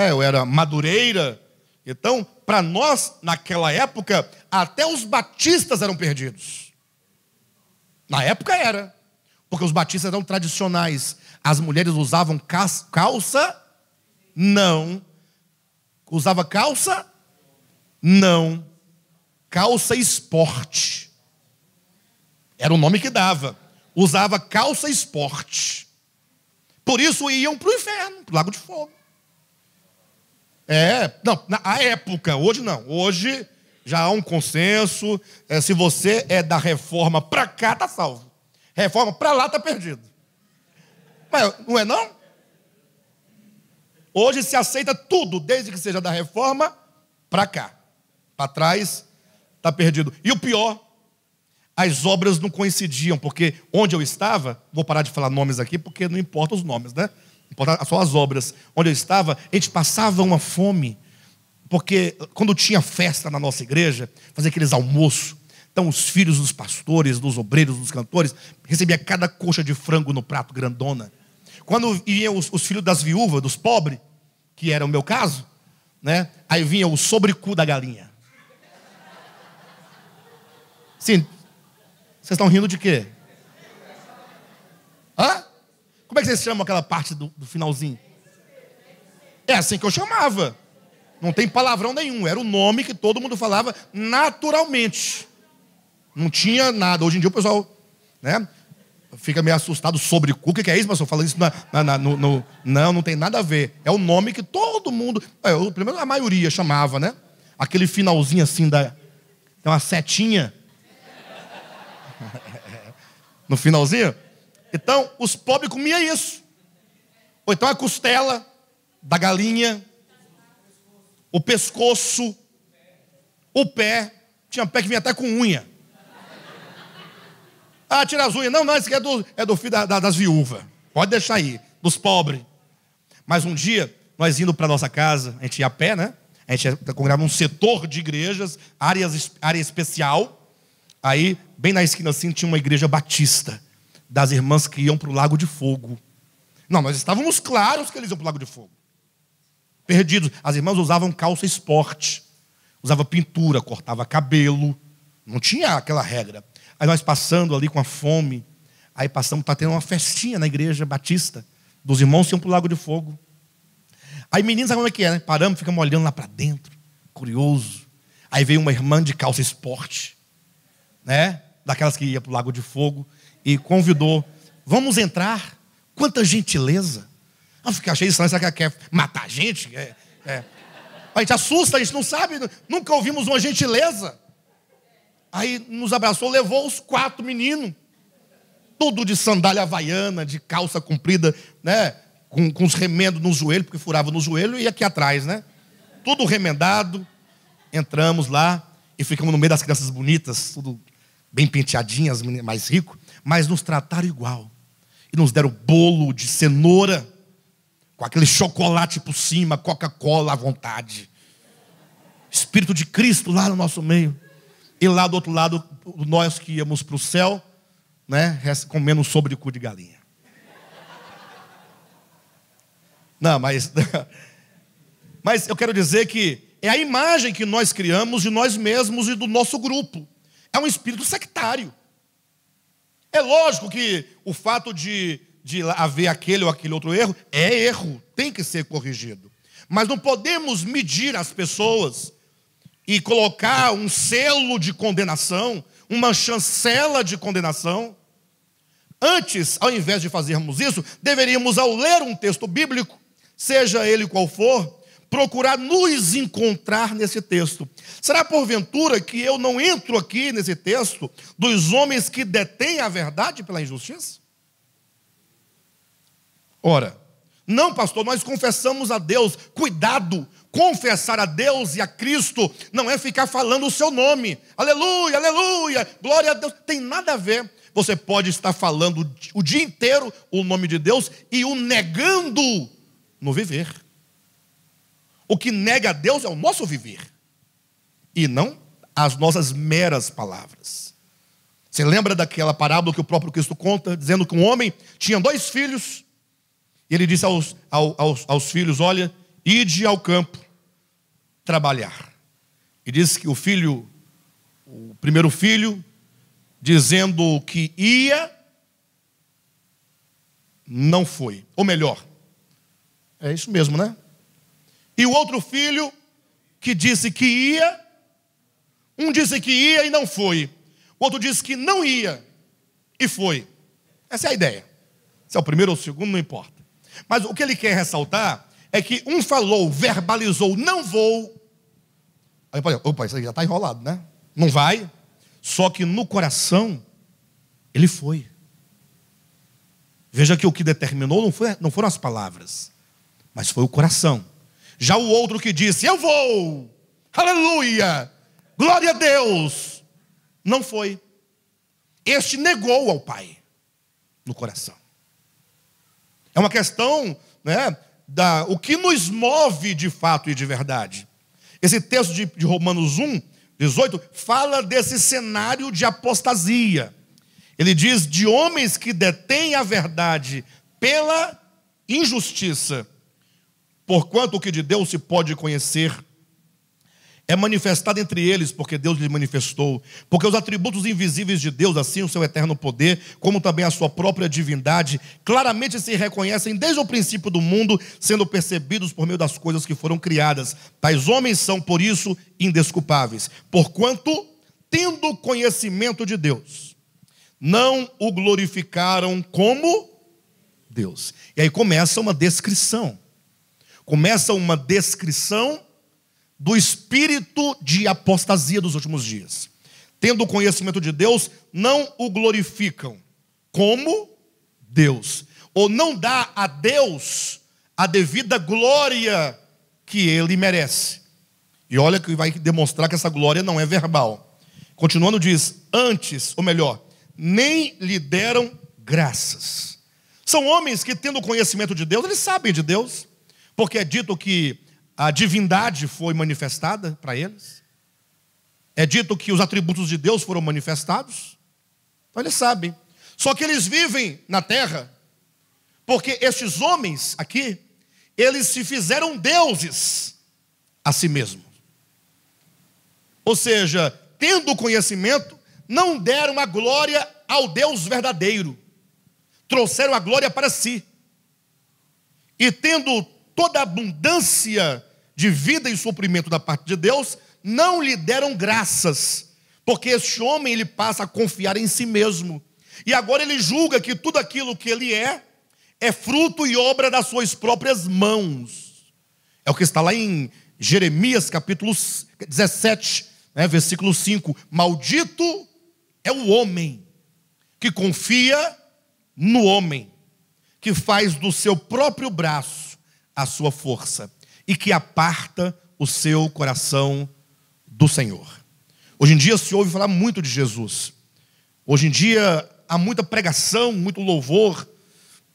eu era madureira. Então, para nós, naquela época, até os batistas eram perdidos. Na época era, porque os batistas eram tradicionais. As mulheres usavam calça? Não. Usava calça? Não. Calça esporte. Era o nome que dava. Usava calça esporte. Por isso iam para o inferno, para o lago de fogo. Não, na época, hoje não. Hoje Já há um consenso. Se você é da reforma para cá, está salvo. Reforma para lá, está perdido. Mas não é não? Hoje se aceita tudo, desde que seja da reforma para cá. Para trás, está perdido. E o pior, as obras não coincidiam, porque onde eu estava, vou parar de falar nomes aqui, porque não importa os nomes, né? Importa só as obras. Onde eu estava, a gente passava uma fome, porque quando tinha festa na nossa igreja, fazia aqueles almoços, então os filhos dos pastores, dos obreiros, dos cantores, recebia cada coxa de frango no prato, grandona. Quando iam os filhos das viúvas, dos pobres, que era o meu caso, né? Aí vinha o sobrecu da galinha. Sim, vocês estão rindo de quê? Hã? Como é que vocês chamam aquela parte do finalzinho? É assim que eu chamava. Não tem palavrão nenhum. Era o nome que todo mundo falava naturalmente. Não tinha nada. Hoje em dia o pessoal, né, fica meio assustado sobre cu. O que é isso, pastor? Falando isso não tem nada a ver. É o nome que todo mundo, primeiro a maioria chamava, né? Aquele finalzinho assim, tem uma setinha no finalzinho. Então, os pobres comiam isso. Ou então a costela da galinha, o pescoço, o pé. Tinha pé que vinha até com unha. Ah, tira as unhas. Não, esse aqui é do filho das viúvas. Pode deixar aí, dos pobres. Mas um dia, nós indo para nossa casa, a gente ia a pé, né? A gente congregava um setor de igrejas, área especial. Aí, bem na esquina assim, tinha uma igreja batista, das irmãs que iam para o Lago de Fogo. Não, nós estávamos claros que eles iam para o Lago de Fogo. Perdidos. As irmãs usavam calça esporte, usavam pintura, cortava cabelo. Não tinha aquela regra. Aí nós passando ali com a fome, aí passamos para ter uma festinha na igreja batista, dos irmãos que iam para o Lago de Fogo. Aí meninos, sabe como é que é, né? Paramos, ficamos olhando lá para dentro, curioso. Aí veio uma irmã de calça esporte, né? Daquelas que ia para o Lago de Fogo, e convidou, vamos entrar. Quanta gentileza. Eu fiquei achei estranho, será que ela quer matar a gente? A gente assusta, a gente não sabe, nunca ouvimos uma gentileza. Aí nos abraçou, levou os 4 meninos, tudo de sandália havaiana, de calça comprida, né? Com os remendos no joelho, porque furava no joelho e aqui atrás, né? Tudo remendado. Entramos lá e ficamos no meio das crianças bonitas, tudo bem penteadinhas, mais rico, mas nos trataram igual. E nos deram bolo de cenoura, com aquele chocolate por cima, Coca-Cola à vontade. Espírito de Cristo lá no nosso meio. E lá do outro lado, nós que íamos para o céu, né, comendo um sobrecu de galinha. Não, mas eu quero dizer que é a imagem que nós criamos de nós mesmos e do nosso grupo. É um espírito sectário. É lógico que o fato de haver aquele ou aquele outro erro é erro, tem que ser corrigido. Mas não podemos medir as pessoas e colocar um selo de condenação, uma chancela de condenação. Antes, ao invés de fazermos isso, deveríamos, ao ler um texto bíblico, seja ele qual for, procurar nos encontrar nesse texto. Será porventura que eu não entro aqui nesse texto dos homens que detêm a verdade pela injustiça? Ora, não, pastor, nós confessamos a Deus. Cuidado, confessar a Deus e a Cristo não é ficar falando o seu nome. Aleluia, aleluia, glória a Deus. Tem nada a ver. Você pode estar falando o dia inteiro o nome de Deus e o negando no viver. O que nega a Deus é o nosso viver e não as nossas meras palavras. Você lembra daquela parábola que o próprio Cristo conta, dizendo que um homem tinha 2 filhos e ele disse aos filhos: olha, ide ao campo trabalhar. E disse que o primeiro filho, dizendo que ia, não foi. Ou melhor, é isso mesmo, né? E o outro filho, que disse que ia, um disse que ia e não foi. O outro disse que não ia e foi. Essa é a ideia. Se é o primeiro ou o segundo, não importa. Mas o que ele quer ressaltar é que um falou, verbalizou, não vou. Aí eu falei, opa, isso aí já está enrolado, né? Não vai. Só que no coração, ele foi. Veja que o que determinou não foram as palavras, mas foi o coração. Já o outro que disse, eu vou, aleluia, glória a Deus, não foi. Este negou ao Pai no coração. É uma questão, né, o que nos move de fato e de verdade. Esse texto de Romanos 1:18 fala desse cenário de apostasia. Ele diz de homens que detêm a verdade pela injustiça, porquanto o que de Deus se pode conhecer é manifestado entre eles, porque Deus lhe manifestou. Porque os atributos invisíveis de Deus, assim o seu eterno poder, como também a sua própria divindade, claramente se reconhecem desde o princípio do mundo, sendo percebidos por meio das coisas que foram criadas. Tais homens são, por isso, indesculpáveis. Porquanto, tendo conhecimento de Deus, não o glorificaram como Deus. E aí começa uma descrição. Do espírito de apostasia dos últimos dias. Tendo o conhecimento de Deus, não o glorificam como Deus. Ou não dá a Deus a devida glória que ele merece. E olha que vai demonstrar que essa glória não é verbal. Continuando diz, antes, ou melhor, nem lhe deram graças. São homens que, tendo o conhecimento de Deus, eles sabem de Deus, porque é dito que a divindade foi manifestada para eles. É dito que os atributos de Deus foram manifestados. Então eles sabem. Só que eles vivem na terra, porque estes homens aqui, eles se fizeram deuses a si mesmos. Ou seja, tendo conhecimento, não deram a glória ao Deus verdadeiro. Trouxeram a glória para si. E tendo toda a abundância de vida e suprimento da parte de Deus, não lhe deram graças, porque este homem ele passa a confiar em si mesmo, e agora ele julga que tudo aquilo que ele é fruto e obra das suas próprias mãos. É o que está lá em Jeremias capítulo 17, versículo 5, maldito é o homem que confia no homem, que faz do seu próprio braço a sua força e que aparta o seu coração do Senhor. Hoje em dia se ouve falar muito de Jesus. Hoje em dia há muita pregação, muito louvor.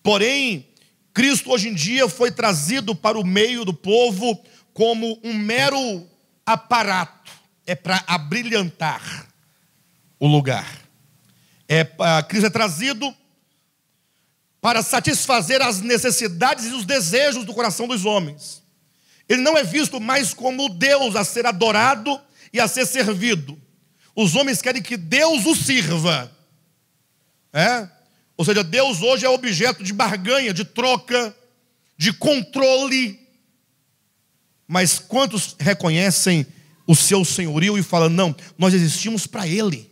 Porém, Cristo hoje em dia foi trazido para o meio do povo como um mero aparato. É para abrilhantar o lugar. Cristo é trazido para satisfazer as necessidades e os desejos do coração dos homens. Ele não é visto mais como Deus a ser adorado e a ser servido. Os homens querem que Deus os sirva. Ou seja, Deus hoje é objeto de barganha, de troca, de controle. Mas quantos reconhecem o seu senhorio e falam, não, nós existimos para Ele?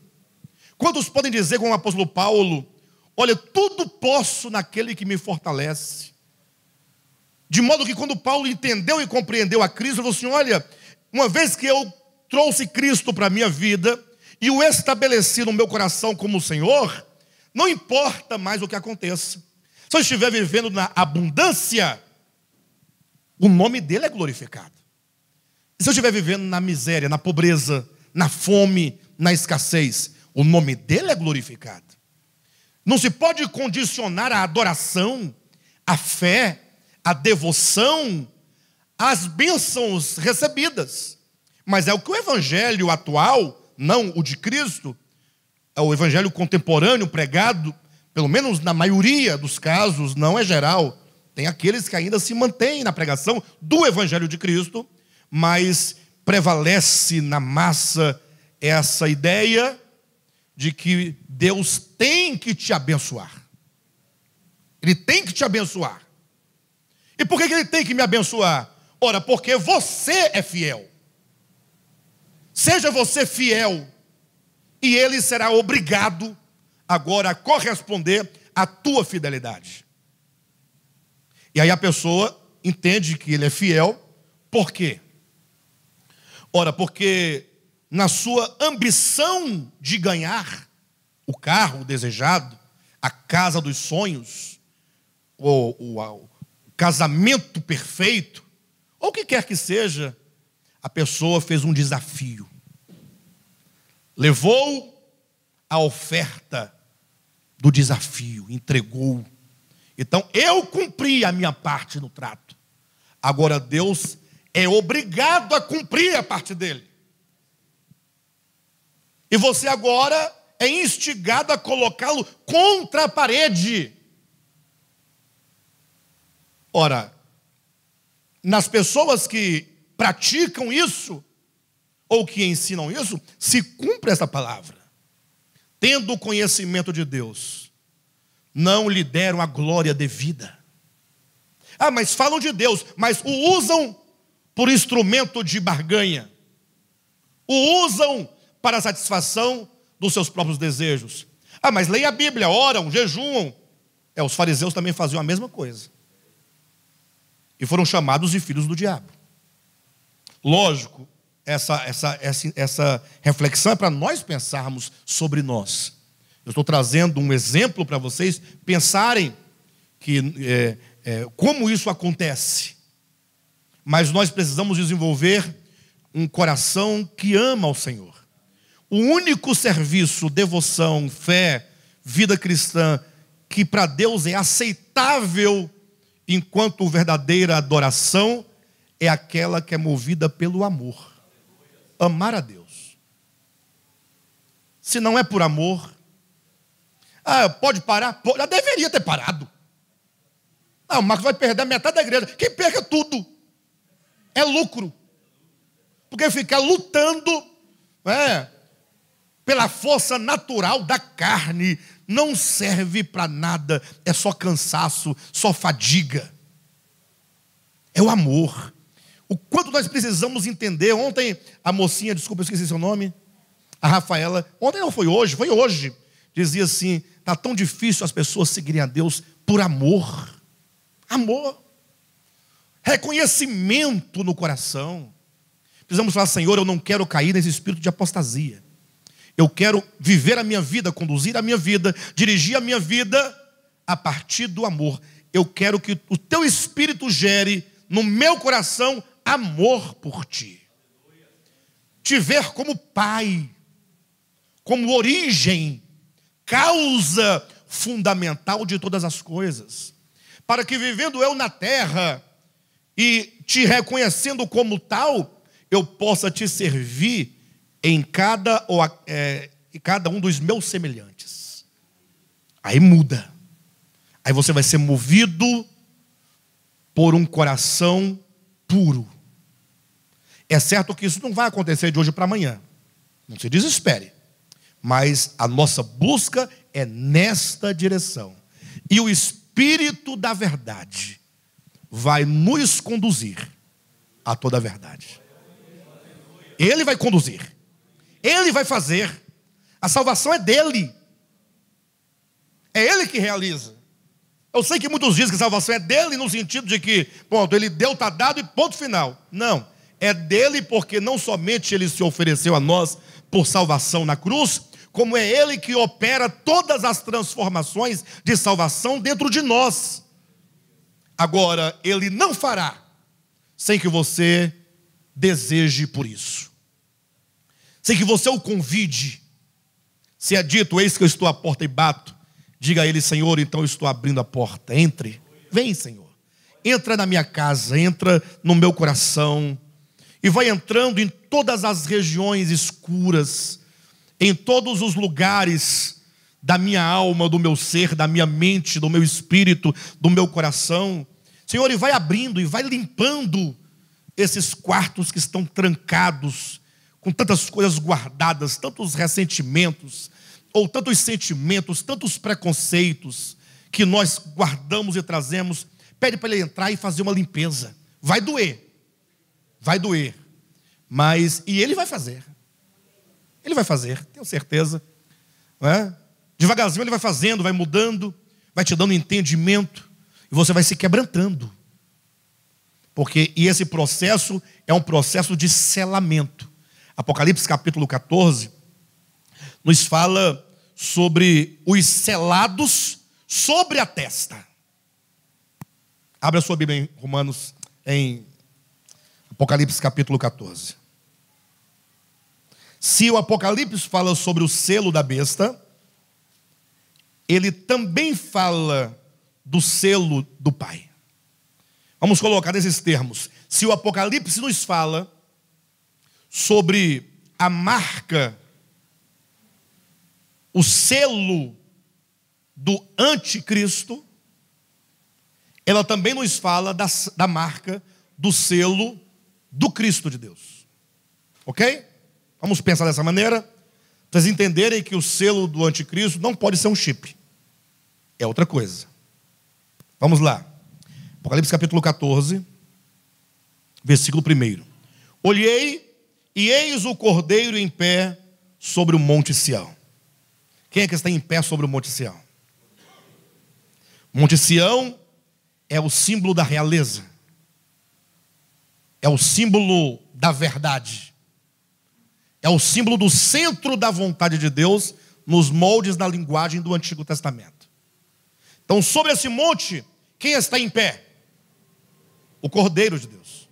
Quantos podem dizer com o apóstolo Paulo, olha, tudo posso naquele que me fortalece. De modo que quando Paulo entendeu e compreendeu a Cristo, ele falou assim, olha, uma vez que eu trouxe Cristo para a minha vida e o estabeleci no meu coração como Senhor, não importa mais o que aconteça. Se eu estiver vivendo na abundância, o nome dele é glorificado. E se eu estiver vivendo na miséria, na pobreza, na fome, na escassez, o nome dele é glorificado. Não se pode condicionar a adoração, a fé, a devoção, às bênçãos recebidas. Mas é o que o evangelho atual, não o de Cristo, é o evangelho contemporâneo pregado, pelo menos na maioria dos casos, não é geral. Tem aqueles que ainda se mantêm na pregação do evangelho de Cristo, mas prevalece na massa essa ideia de que Deus tem que te abençoar. Ele tem que te abençoar. E por que ele tem que me abençoar? Ora, porque você é fiel. Seja você fiel, e ele será obrigado agora a corresponder à tua fidelidade. E aí a pessoa entende que ele é fiel, por quê? Ora, porque na sua ambição de ganhar o carro desejado, a casa dos sonhos, o casamento perfeito, ou o que quer que seja, a pessoa fez um desafio. Levou a oferta do desafio, entregou. Então, eu cumpri a minha parte no trato. Agora, Deus é obrigado a cumprir a parte dele. E você agora é instigado a colocá-lo contra a parede. Ora, nas pessoas que praticam isso, ou que ensinam isso, se cumpre essa palavra. Tendo o conhecimento de Deus, não lhe deram a glória devida. Ah, mas falam de Deus, mas o usam por instrumento de barganha. O usam para a satisfação dos seus próprios desejos. Ah, mas leem a Bíblia, oram, jejuam. Os fariseus também faziam a mesma coisa. E foram chamados de filhos do diabo. Lógico, essa reflexão é para nós pensarmos sobre nós. Eu estou trazendo um exemplo para vocês pensarem que, como isso acontece. Mas nós precisamos desenvolver um coração que ama ao Senhor. O único serviço, devoção, fé, vida cristã, que para Deus é aceitável enquanto verdadeira adoração, é aquela que é movida pelo amor. Amar a Deus. Se não é por amor, pode parar? Já deveria ter parado. O Marcos vai perder a metade da igreja. Quem perca tudo é lucro. Porque ficar lutando pela força natural da carne não serve para nada. É só cansaço, só fadiga. É o amor. O quanto nós precisamos entender. Ontem a mocinha, desculpa, eu esqueci seu nome, a Rafaela, ontem não foi hoje, foi hoje, dizia assim: está tão difícil as pessoas seguirem a Deus por amor. Amor. Reconhecimento no coração. Precisamos falar: Senhor, eu não quero cair nesse espírito de apostasia. Eu quero viver a minha vida, conduzir a minha vida, dirigir a minha vida a partir do amor. Eu quero que o teu espírito gere no meu coração amor por ti. Te ver como pai, como origem, causa fundamental de todas as coisas. Para que vivendo eu na terra e te reconhecendo como tal, eu possa te servir em cada um dos meus semelhantes. Aí muda. Aí você vai ser movido por um coração puro. É certo que isso não vai acontecer de hoje para amanhã. Não se desespere. Mas a nossa busca é nesta direção. E o Espírito da verdade vai nos conduzir a toda a verdade. Ele vai conduzir. Ele vai fazer. A salvação é dele. É ele que realiza. Eu sei que muitos dizem que a salvação é dele no sentido de que, ponto, ele deu, está dado e ponto final. Não. É dele porque não somente ele se ofereceu a nós por salvação na cruz, como é ele que opera todas as transformações de salvação dentro de nós. Agora, ele não fará sem que você deseje por isso. Sem que você o convide. Se é dito: eis que eu estou à porta e bato, diga a ele: Senhor, então eu estou abrindo a porta. Entre. Vem, Senhor. Entra na minha casa, entra no meu coração. E vai entrando em todas as regiões escuras, em todos os lugares da minha alma, do meu ser, da minha mente, do meu espírito, do meu coração. Senhor, e vai abrindo e vai limpando esses quartos que estão trancados, com tantas coisas guardadas, tantos ressentimentos, ou tantos sentimentos, tantos preconceitos, que nós guardamos e trazemos. Pede para ele entrar e fazer uma limpeza. Vai doer. Vai doer. Mas, e ele vai fazer. Ele vai fazer, tenho certeza. Não é? Devagarzinho ele vai fazendo, vai mudando, vai te dando entendimento, e você vai se quebrantando. E esse processo é um processo de selamento. Apocalipse capítulo 14 nos fala sobre os selados sobre a testa. Abra sua Bíblia em Romanos, em Apocalipse capítulo 14. Se o Apocalipse fala sobre o selo da besta, ele também fala do selo do Pai. Vamos colocar nesses termos. Se o Apocalipse nos fala sobre a marca, o selo do anticristo, ela também nos fala da marca do selo do Cristo de Deus. Ok? Vamos pensar dessa maneira, para vocês entenderem que o selo do anticristo não pode ser um chip. É outra coisa. Vamos lá. Apocalipse capítulo 14, versículo 1. Olhei e eis o Cordeiro em pé sobre o monte Sião. Quem é que está em pé sobre o monte Sião? Monte Sião é o símbolo da realeza. É o símbolo da verdade. É o símbolo do centro da vontade de Deus nos moldes da linguagem do Antigo Testamento. Então, sobre esse monte, quem está em pé? O Cordeiro de Deus.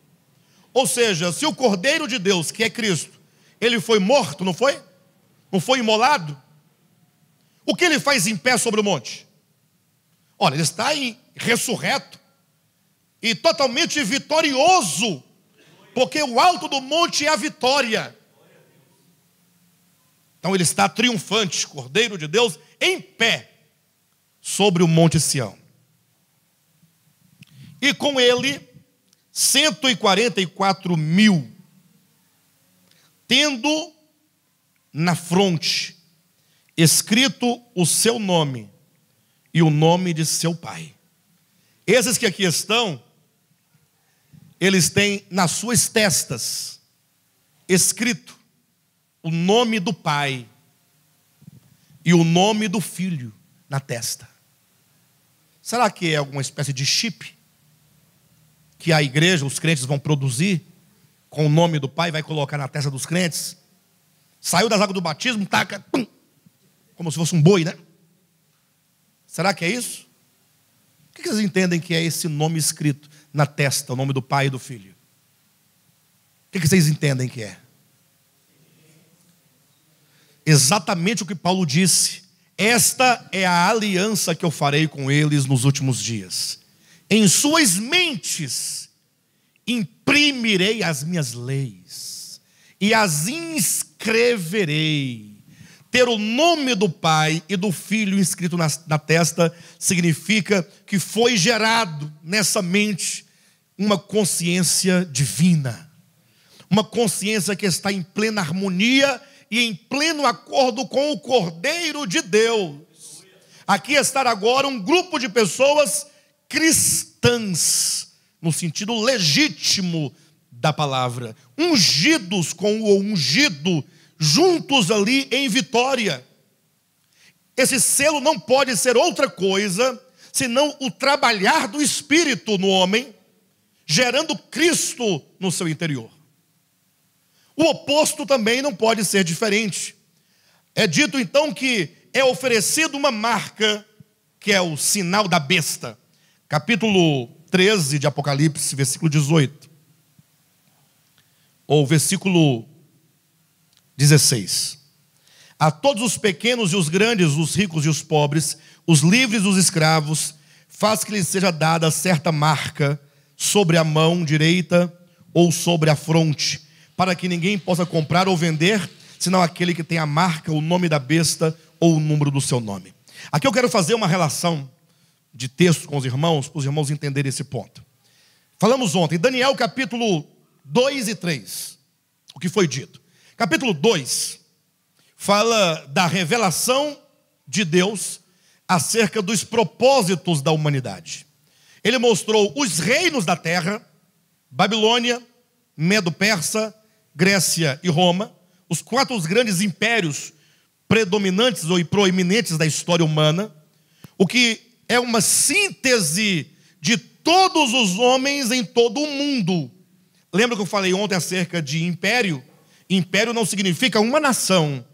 Ou seja, se o Cordeiro de Deus, que é Cristo, ele foi morto, não foi? Não foi imolado? O que ele faz em pé sobre o monte? Olha, ele está ressurreto e totalmente vitorioso, porque o alto do monte é a vitória. Então ele está triunfante, Cordeiro de Deus, em pé sobre o monte Sião. E com ele 144.000, tendo na fronte escrito o seu nome e o nome de seu pai. Esses que aqui estão, eles têm nas suas testas escrito o nome do Pai e o nome do Filho na testa. Será que é alguma espécie de chip que a igreja, os crentes vão produzir com o nome do Pai, vai colocar na testa dos crentes? Saiu das águas do batismo, taca, pum, como se fosse um boi, né? Será que é isso? O que vocês entendem que é esse nome escrito na testa, o nome do Pai e do Filho? O que vocês entendem que é? Exatamente o que Paulo disse: esta é a aliança que eu farei com eles nos últimos dias. Em suas mentes imprimirei as minhas leis e as inscreverei. Ter o nome do Pai e do Filho inscrito na testa significa que foi gerado nessa mente uma consciência divina, uma consciência que está em plena harmonia e em pleno acordo com o Cordeiro de Deus. Aqui está agora um grupo de pessoas cristãs, no sentido legítimo da palavra, ungidos com o ungido, juntos ali em vitória. Esse selo não pode ser outra coisa senão o trabalhar do Espírito no homem, gerando Cristo no seu interior. O oposto também não pode ser diferente. É dito então que é oferecido uma marca, que é o sinal da besta. Capítulo 13 de Apocalipse, versículo 18. Ou versículo 16. A todos os pequenos e os grandes, os ricos e os pobres, os livres e os escravos, faz que lhes seja dada certa marca sobre a mão direita ou sobre a fronte, para que ninguém possa comprar ou vender, senão aquele que tem a marca, o nome da besta ou o número do seu nome. Aqui eu quero fazer uma relação de texto com os irmãos, para os irmãos entenderem esse ponto. Falamos ontem, Daniel capítulo 2 e 3, o que foi dito. Capítulo 2 fala da revelação de Deus acerca dos propósitos da humanidade. Ele mostrou os reinos da terra, Babilônia, Medo-Persa, Grécia e Roma, os 4 grandes impérios predominantes ou proeminentes da história humana, o que é uma síntese de todos os homens em todo o mundo. Lembra que eu falei ontem acerca de império? Império não significa uma nação.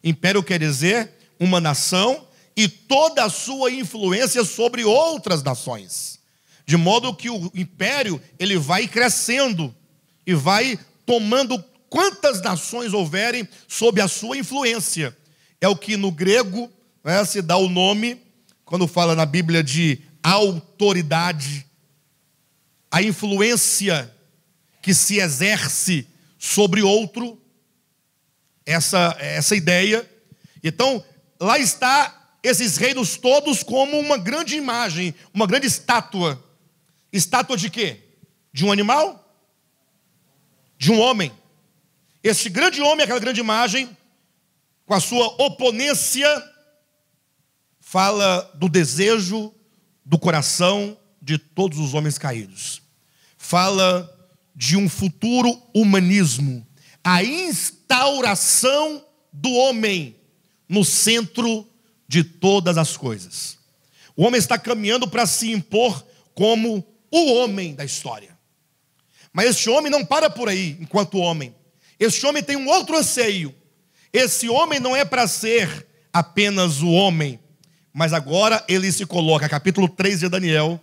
Império quer dizer uma nação e toda a sua influência sobre outras nações. De modo que o império, ele vai crescendo e vai tomando quantas nações houverem sob a sua influência. É o que no grego, né, se dá o nome, quando fala na Bíblia de autoridade, a influência que se exerce sobre outro, essa ideia. Então, lá está esses reinos todos como uma grande imagem, uma grande estátua. Estátua de quê? De um animal? De um homem. Este grande homem, aquela grande imagem, com a sua oponência, fala do desejo do coração de todos os homens caídos. Fala de um futuro humanismo, a instauração do homem no centro de todas as coisas. O homem está caminhando para se impor como o homem da história. Mas este homem não para por aí enquanto homem. Este homem tem um outro anseio. Esse homem não é para ser apenas o homem, mas agora ele se coloca, capítulo 3 de Daniel,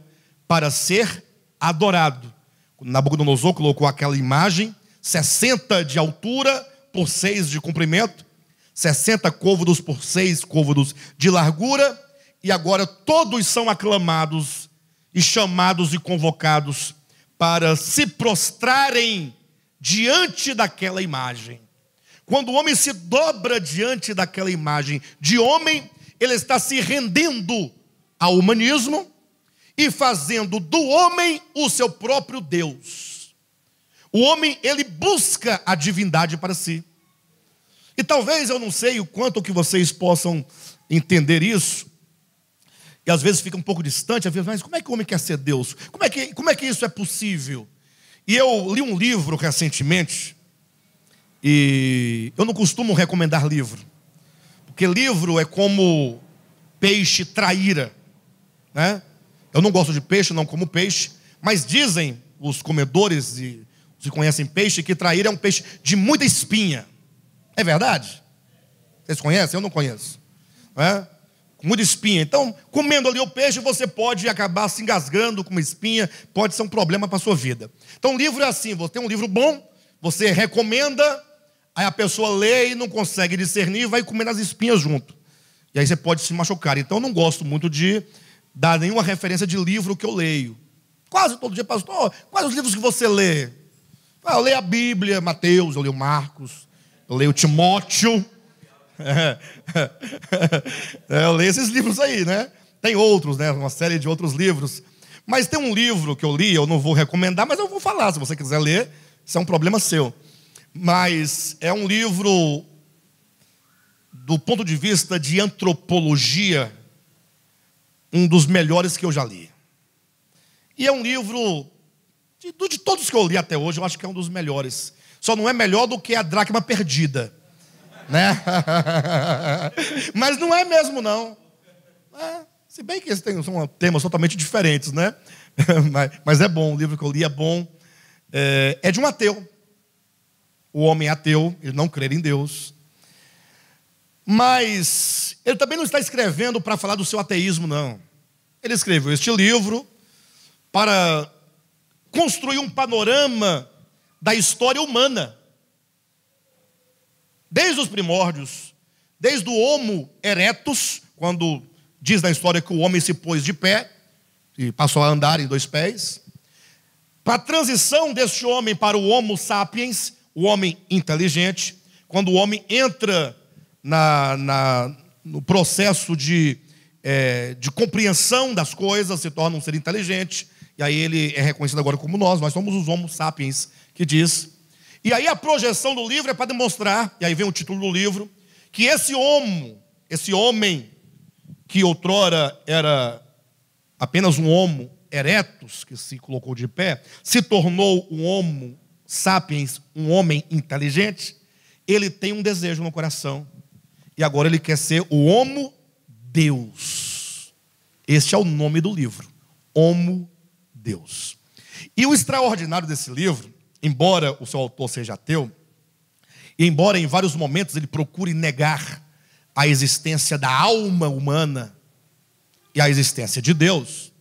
para ser adorado. Nabucodonosor colocou aquela imagem, 60 de altura por 6 de comprimento, 60 côvados por 6 côvados de largura, e agora todos são aclamados e chamados e convocados para se prostrarem diante daquela imagem. Quando o homem se dobra diante daquela imagem de homem, ele está se rendendo ao humanismo e fazendo do homem o seu próprio Deus. O homem, ele busca a divindade para si. E talvez, eu não sei o quanto que vocês possam entender isso, e às vezes fica um pouo distante, às vezes, mas como é que o homem quer ser Deus? Como é que isso é possível? E eu li um livro recentemente, e eu não costumo recomendar livro, porque livro é como peixe traíra, né? Eu não gosto de peixe, não como peixe, mas dizem os comedores e os que conhecem peixe que traíra é um peixe de muita espinha. É verdade? Vocês conhecem? Eu não conheço. Não é? Com muita espinha. Então, comendo ali o peixe, você pode acabar se engasgando com uma espinha, pode ser um problema para a sua vida. Então, o livro é assim, você tem um livro bom, você recomenda, aí a pessoa lê e não consegue discernir, vai comendo as espinhas junto. E aí você pode se machucar. Então, eu não gosto muito de dar nenhuma referência de livro que eu leio. Quase todo dia, pastor, quais os livros que você lê? Eu leio a Bíblia, Mateus, eu leio Marcos, eu leio Timóteo. Eu leio esses livros aí, né? Tem outros, né? Uma série de outros livros. Mas tem um livro que eu li, eu não vou recomendar, mas eu vou falar, se você quiser ler, isso é um problema seu. Mas é um livro do ponto de vista de antropologia, um dos melhores que eu já li. E é um livro, de todos que eu li até hoje, eu acho que é um dos melhores. Só não é melhor do que A Dracma Perdida, né? Mas não é mesmo, não. Se bem que são temas totalmente diferentes, né? Mas é bom, o livro que eu li é bom. É de um ateu. O homem é ateu, ele não crê em Deus. Mas ele também não está escrevendo para falar do seu ateísmo, não. Ele escreveu este livro para construir um panorama da história humana. Desde os primórdios, desde o Homo erectus, quando diz na história que o homem se pôs de pé e passou a andar em 2 pés, para a transição deste homem para o Homo sapiens, o homem inteligente, quando o homem entra no processo de compreensão das coisas, se torna um ser inteligente, e aí ele é reconhecido agora como nós somos os Homo sapiens, que diz. E aí a projeção do livro é para demonstrar, e aí vem o título do livro, que esse homem, que outrora era apenas um Homo erectus, que se colocou de pé, se tornou um Homo sapiens, um homem inteligente. Ele tem um desejo no coração, e agora ele quer ser o Homo Deus. Este é o nome do livro, Homo Deus. E o extraordinário desse livro, embora o seu autor seja ateu, e embora em vários momentos ele procure negar a existência da alma humana e a existência de Deus,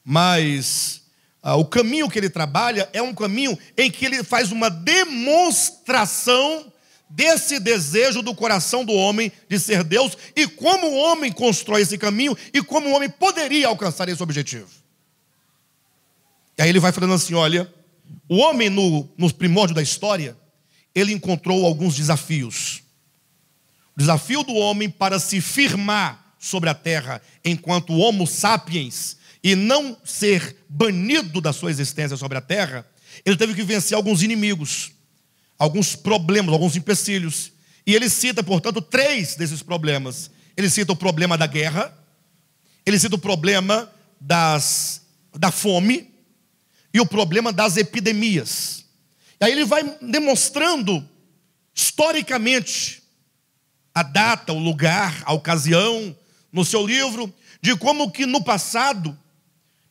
mas o caminho que ele trabalha é um caminho em que ele faz uma demonstração desse desejo do coração do homem de ser Deus, e como o homem constrói esse caminho, e como o homem poderia alcançar esse objetivo. E aí ele vai falando assim, olha, o homem no primórdio da história, ele encontrou alguns desafios. O desafio do homem para se firmar sobre a terra enquanto Homo sapiens e não ser banido da sua existência sobre a terra, ele teve que vencer alguns inimigos, alguns problemas, alguns empecilhos. E ele cita, portanto, 3 desses problemas. Ele cita o problema da guerra, ele cita o problema da fome e o problema das epidemias. E aí ele vai demonstrando historicamente a data, o lugar, a ocasião, no seu livro, de como que no passado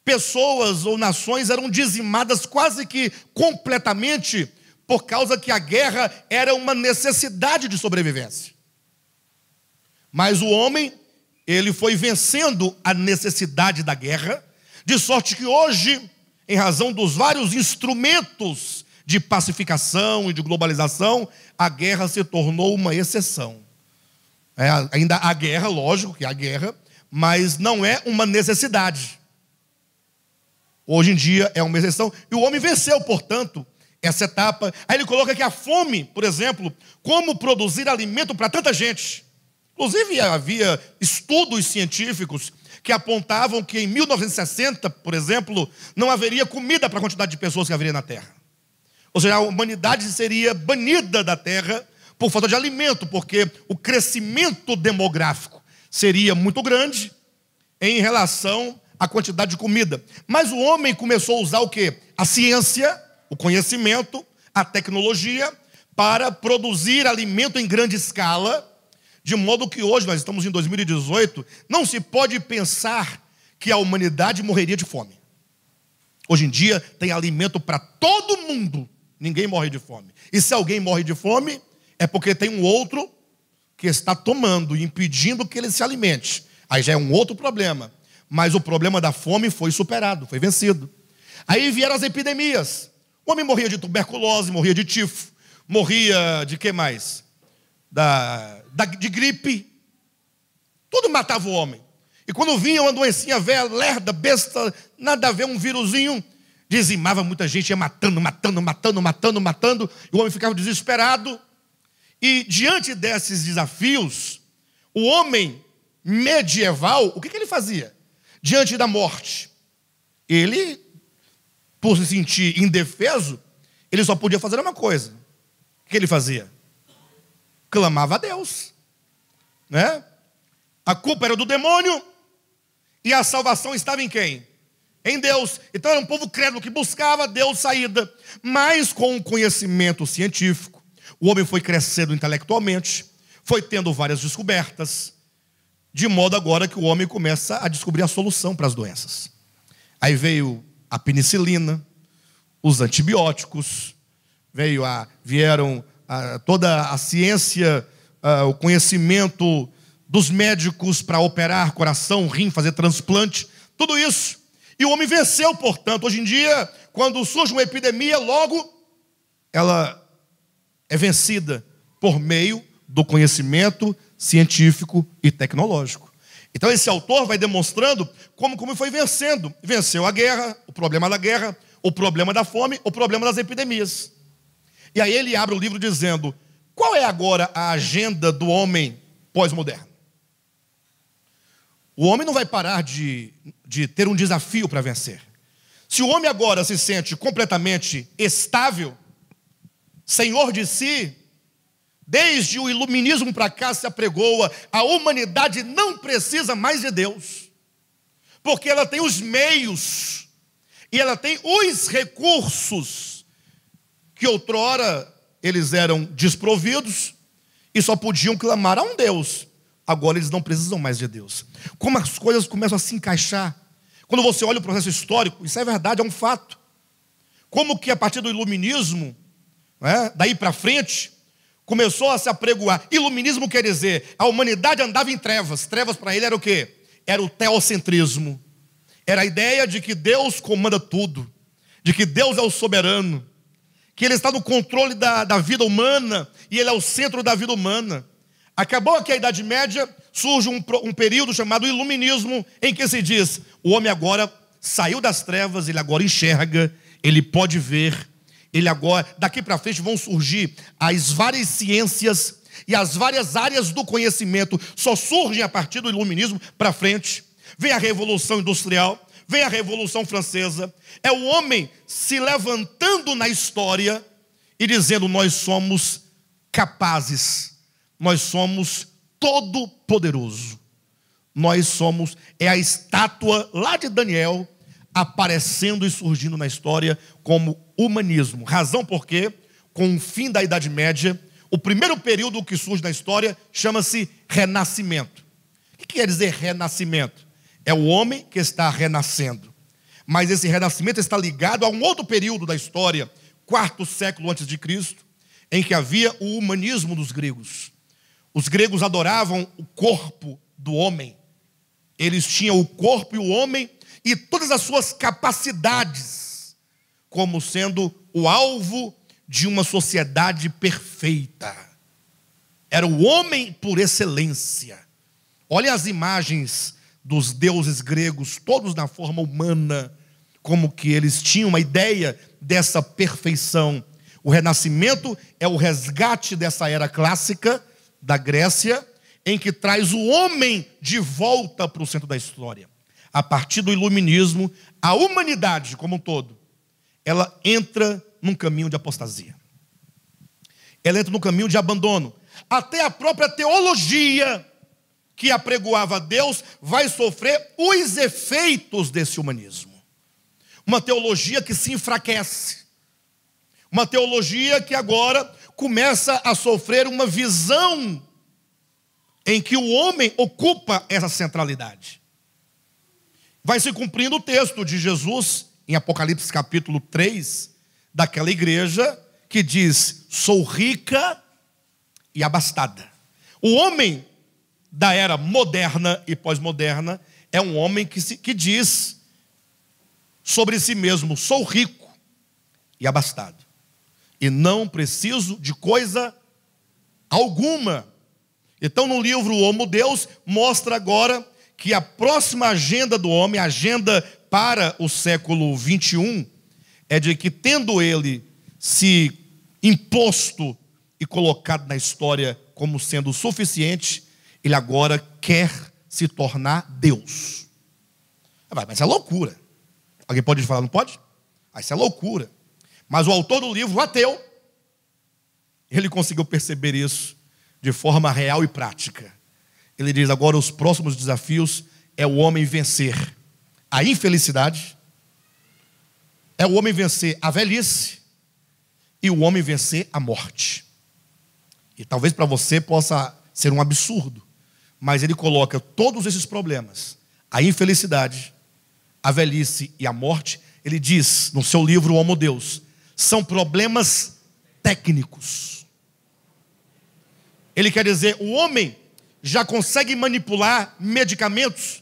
pessoas ou nações eram dizimadas quase que completamente por causa que a guerra era uma necessidade de sobrevivência. Mas o homem, ele foi vencendo a necessidade da guerra, de sorte que hoje, em razão dos vários instrumentos de pacificação e de globalização, a guerra se tornou uma exceção. Ainda há guerra, lógico que há guerra, mas não é uma necessidade. Hoje em dia é uma exceção, e o homem venceu, portanto, essa etapa. Aí ele coloca que a fome, por exemplo, como produzir alimento para tanta gente. Inclusive havia estudos científicos que apontavam que em 1960, por exemplo, não haveria comida para a quantidade de pessoas que haveria na Terra. Ou seja, a humanidade seria banida da Terra por falta de alimento, porque o crescimento demográfico seria muito grande em relação à quantidade de comida. Mas o homem começou a usar o quê? A ciência, o conhecimento, a tecnologia, para produzir alimento em grande escala, de modo que hoje, nós estamos em 2018, não se pode pensar que a humanidade morreria de fome. Hoje em dia tem alimento para todo mundo, ninguém morre de fome. E se alguém morre de fome, é porque tem um outro que está tomando e impedindo que ele se alimente. Aí já é um outro problema. Mas o problema da fome foi superado, foi vencido. Aí vieram as epidemias. O homem morria de tuberculose, morria de tifo, morria de que mais? De gripe. Tudo matava o homem. E quando vinha uma doencinha velha, lerda, besta, nada a ver, um vírusinho, dizimava muita gente, ia matando, e o homem ficava desesperado. E diante desses desafios, o homem medieval, o que ele fazia? Diante da morte, ele, por se sentir indefeso, ele só podia fazer uma coisa. O que ele fazia? Clamava a Deus, né? A culpa era do demônio e a salvação estava em quem? Em Deus. Então era um povo crédulo que buscava Deus saída. Mas com o conhecimento científico, o homem foi crescendo intelectualmente, foi tendo várias descobertas, de modo agora que o homem começa a descobrir a solução para as doenças. Aí veio a penicilina, os antibióticos, vieram toda a ciência, o conhecimento dos médicos para operar coração, rim, fazer transplante, tudo isso. E o homem venceu, portanto. Hoje em dia, quando surge uma epidemia, logo ela é vencida por meio do conhecimento científico e tecnológico. Então esse autor vai demonstrando como foi vencendo. Venceu a guerra, o problema da guerra, o problema da fome, o problema das epidemias. E aí ele abre o livro dizendo: qual é agora a agenda do homem pós-moderno? O homem não vai parar de ter um desafio para vencer. Se o homem agora se sente completamente estável, senhor de si, desde o iluminismo para cá se apregoa, a humanidade não precisa mais de Deus, porque ela tem os meios e ela tem os recursos que outrora eles eram desprovidos e só podiam clamar a um Deus. Agora eles não precisam mais de Deus. Como as coisas começam a se encaixar, Quando você olha o processo histórico, isso é verdade, é um fato. Como que a partir do iluminismo, né, daí para frente, começou a se apregoar. Iluminismo quer dizer, a humanidade andava em trevas. Trevas para ele era o quê? Era o teocentrismo. Era a ideia de que Deus comanda tudo, de que Deus é o soberano, que Ele está no controle da vida humana, e Ele é o centro da vida humana. Acabou aqui a Idade Média, surge um período chamado Iluminismo, em que se diz, o homem agora saiu das trevas, ele agora enxerga, ele pode ver, ele agora, daqui para frente vão surgir as várias ciências e as várias áreas do conhecimento, só surgem a partir do Iluminismo para frente. Vem a Revolução Industrial, vem a Revolução Francesa, é o homem se levantando na história e dizendo, nós somos capazes, nós somos todo-poderoso. Nós somos, é a estátua lá de Daniel, aparecendo e surgindo na história como humanismo. Razão porque, com o fim da Idade Média, o primeiro período que surge na história chama-se Renascimento. O que quer dizer renascimento? É o homem que está renascendo. Mas esse renascimento está ligado a um outro período da história, 4º século antes de Cristo, em que havia o humanismo dos gregos. Os gregos adoravam o corpo do homem. Eles tinham o corpo e o homem e todas as suas capacidades como sendo o alvo de uma sociedade perfeita. Era o homem por excelência. Olha as imagens dos deuses gregos, todos na forma humana, como que eles tinham uma ideia dessa perfeição. O Renascimento é o resgate dessa era clássica da Grécia, em que traz o homem de volta para o centro da história. A partir do Iluminismo, a humanidade como um todo, ela entra num caminho de apostasia. Ela entra num caminho de abandono. Até a própria teologia que apregoava Deus vai sofrer os efeitos desse humanismo. Uma teologia que se enfraquece. Uma teologia que agora começa a sofrer uma visão em que o homem ocupa essa centralidade. Vai se cumprindo o texto de Jesus, em Apocalipse capítulo 3, daquela igreja que diz, sou rica e abastada. O homem da era moderna e pós-moderna é um homem que diz sobre si mesmo, sou rico e abastado. E não preciso de coisa alguma. Então, no livro Homo Deus, mostra agora que a próxima agenda do homem, a agenda para o século 21, é de que, tendo ele se imposto e colocado na história como sendo suficiente, ele agora quer se tornar Deus. Mas é loucura. Alguém pode falar, não pode? Isso é loucura. Mas o autor do livro, o ateu, ele conseguiu perceber isso de forma real e prática. Ele diz, agora os próximos desafios é o homem vencer a infelicidade, é o homem vencer a velhice e o homem vencer a morte. E talvez para você possa ser um absurdo, mas ele coloca todos esses problemas, a infelicidade, a velhice e a morte, ele diz no seu livro Homo Deus, são problemas técnicos. Ele quer dizer, o homem já consegue manipular medicamentos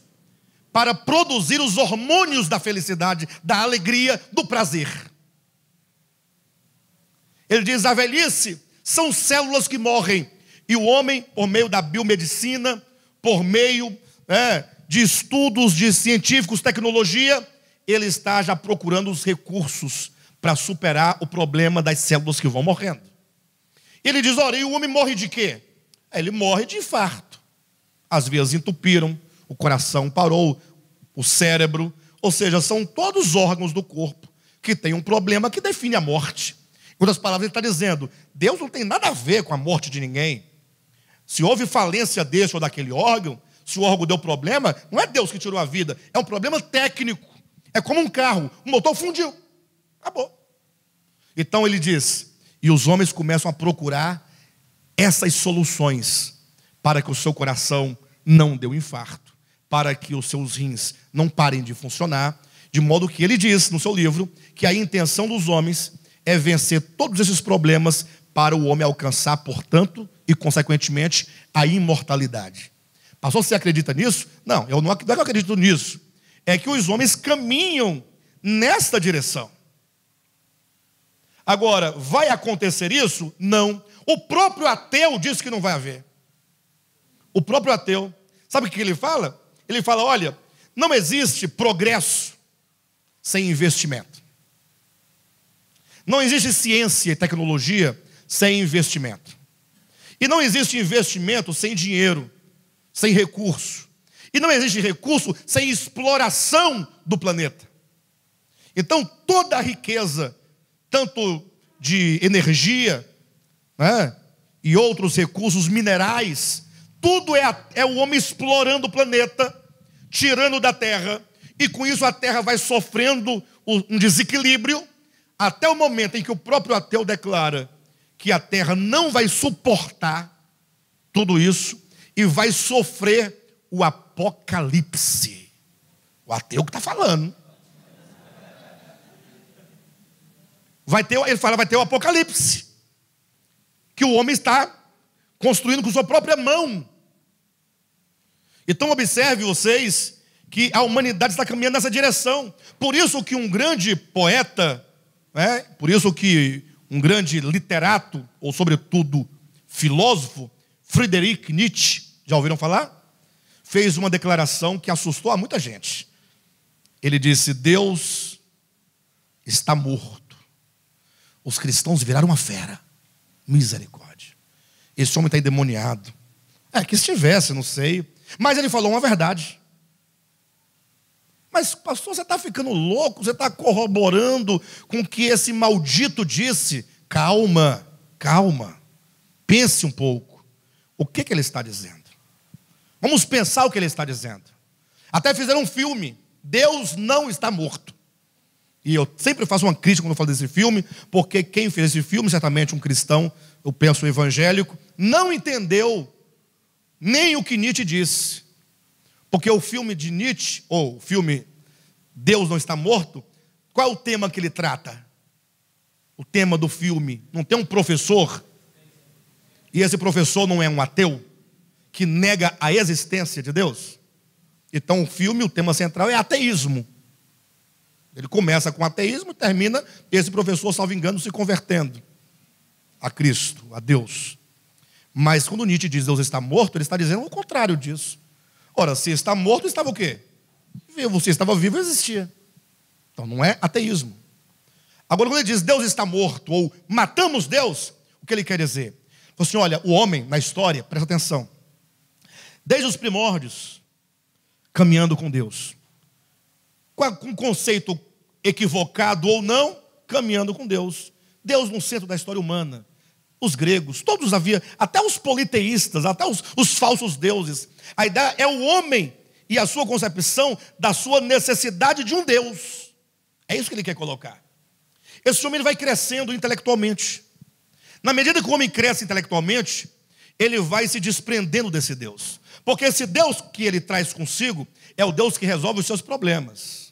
para produzir os hormônios da felicidade, da alegria, do prazer. Ele diz, a velhice são células que morrem, e o homem, por meio da biomedicina, por meio de estudos de científicos, tecnologia, ele está já procurando os recursos para superar o problema das células que vão morrendo. Ele diz, olha, e o homem morre de quê? Ele morre de infarto. As veias entupiram, o coração parou, o cérebro, ou seja, são todos os órgãos do corpo que têm um problema que define a morte. Em outras palavras, ele está dizendo, Deus não tem nada a ver com a morte de ninguém. Se houve falência desse ou daquele órgão, se o órgão deu problema, não é Deus que tirou a vida, é um problema técnico. É como um carro, o motor fundiu, acabou. Então ele diz, e os homens começam a procurar essas soluções para que o seu coração não dê um infarto, para que os seus rins não parem de funcionar, de modo que ele diz no seu livro que a intenção dos homens é vencer todos esses problemas para o homem alcançar, portanto, e consequentemente, a imortalidade. Pastor, você acredita nisso? Não é que eu acredito nisso. É que os homens caminham nesta direção. Agora, vai acontecer isso? Não. O próprio ateu diz que não vai haver. O próprio ateu, sabe o que ele fala? Ele fala, olha, não existe progresso sem investimento. Não existe ciência e tecnologia sem investimento. E não existe investimento sem dinheiro, sem recurso. E não existe recurso sem exploração do planeta. Então, toda a riqueza, tanto de energia, né, e outros recursos minerais, tudo é o homem explorando o planeta, tirando da terra, e com isso a terra vai sofrendo um desequilíbrio, até o momento em que o próprio ateu declara que a terra não vai suportar tudo isso e vai sofrer o apocalipse. O ateu que está falando. Ele fala, vai ter o apocalipse, que o homem está construindo com sua própria mão. Então observe vocês que a humanidade está caminhando nessa direção. Por isso que um grande poeta, por isso que um grande literato, ou sobretudo filósofo, Friedrich Nietzsche, já ouviram falar? Fez uma declaração que assustou a muita gente. Ele disse, Deus está morto. Os cristãos viraram uma fera. Misericórdia. Esse homem está endemoniado. Que estivesse, não sei. Mas ele falou uma verdade. Mas, pastor, você está ficando louco? Você está corroborando com o que esse maldito disse? Calma, calma. Pense um pouco. O que ele está dizendo? Vamos pensar o que ele está dizendo. Até fizeram um filme. Deus não está morto. E eu sempre faço uma crítica quando eu falo desse filme, porque quem fez esse filme, certamente um cristão, eu penso um evangélico, não entendeu nem o que Nietzsche disse. Porque o filme de Nietzsche, ou o filme Deus não está morto, qual é o tema que ele trata? O tema do filme. Não tem um professor, e esse professor não é um ateu, que nega a existência de Deus? Então o filme, o tema central é ateísmo. Ele começa com ateísmo e termina esse professor, salvo engano, se convertendo a Cristo, a Deus. Mas quando Nietzsche diz Deus está morto, ele está dizendo o contrário disso. Ora, se está morto, estava o quê? Vivo. Se estava vivo, existia. Então não é ateísmo. Agora, quando ele diz Deus está morto, ou matamos Deus, o que ele quer dizer? Ele falou assim, olha, o homem na história, presta atenção, desde os primórdios, caminhando com Deus, com um conceito equivocado ou não, caminhando com Deus. Deus no centro da história humana. Os gregos, todos havia, até os politeístas, até os falsos deuses. A ideia é o homem e a sua concepção da sua necessidade de um Deus. É isso que ele quer colocar. Esse homem ele vai crescendo intelectualmente. Na medida que o homem cresce intelectualmente, ele vai se desprendendo desse Deus. Porque esse Deus que ele traz consigo é o Deus que resolve os seus problemas.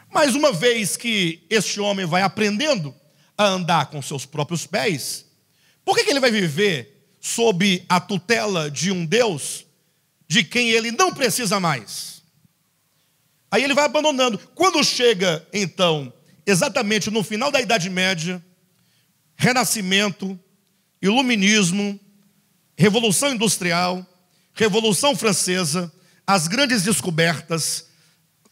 Mas uma vez que este homem vai aprendendo a andar com seus próprios pés, por que ele vai viver sob a tutela de um Deus de quem ele não precisa mais? Aí ele vai abandonando. Quando chega, então, exatamente no final da Idade Média, Renascimento, Iluminismo, Revolução Industrial, Revolução Francesa, as grandes descobertas,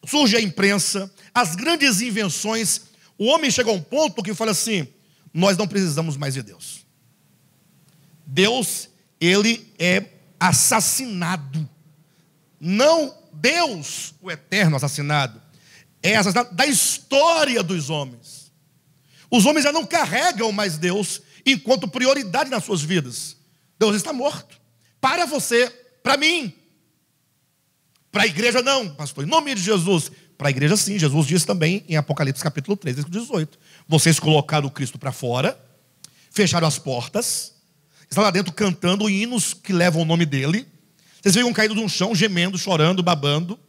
surge a imprensa, as grandes invenções, o homem chega a um ponto que fala assim, nós não precisamos mais de Deus. Deus, ele é assassinado. Não Deus, o eterno assassinado, é assassinado da história dos homens. Os homens já não carregam mais Deus enquanto prioridade nas suas vidas. Deus está morto. Para você, para mim. Para a igreja não, pastor, em nome de Jesus. Para a igreja sim, Jesus diz também em Apocalipse capítulo 3, versículo 18. Vocês colocaram o Cristo para fora, fecharam as portas, estão lá dentro cantando hinos que levam o nome dele. Vocês ficam caídos no chão, gemendo, chorando, babando,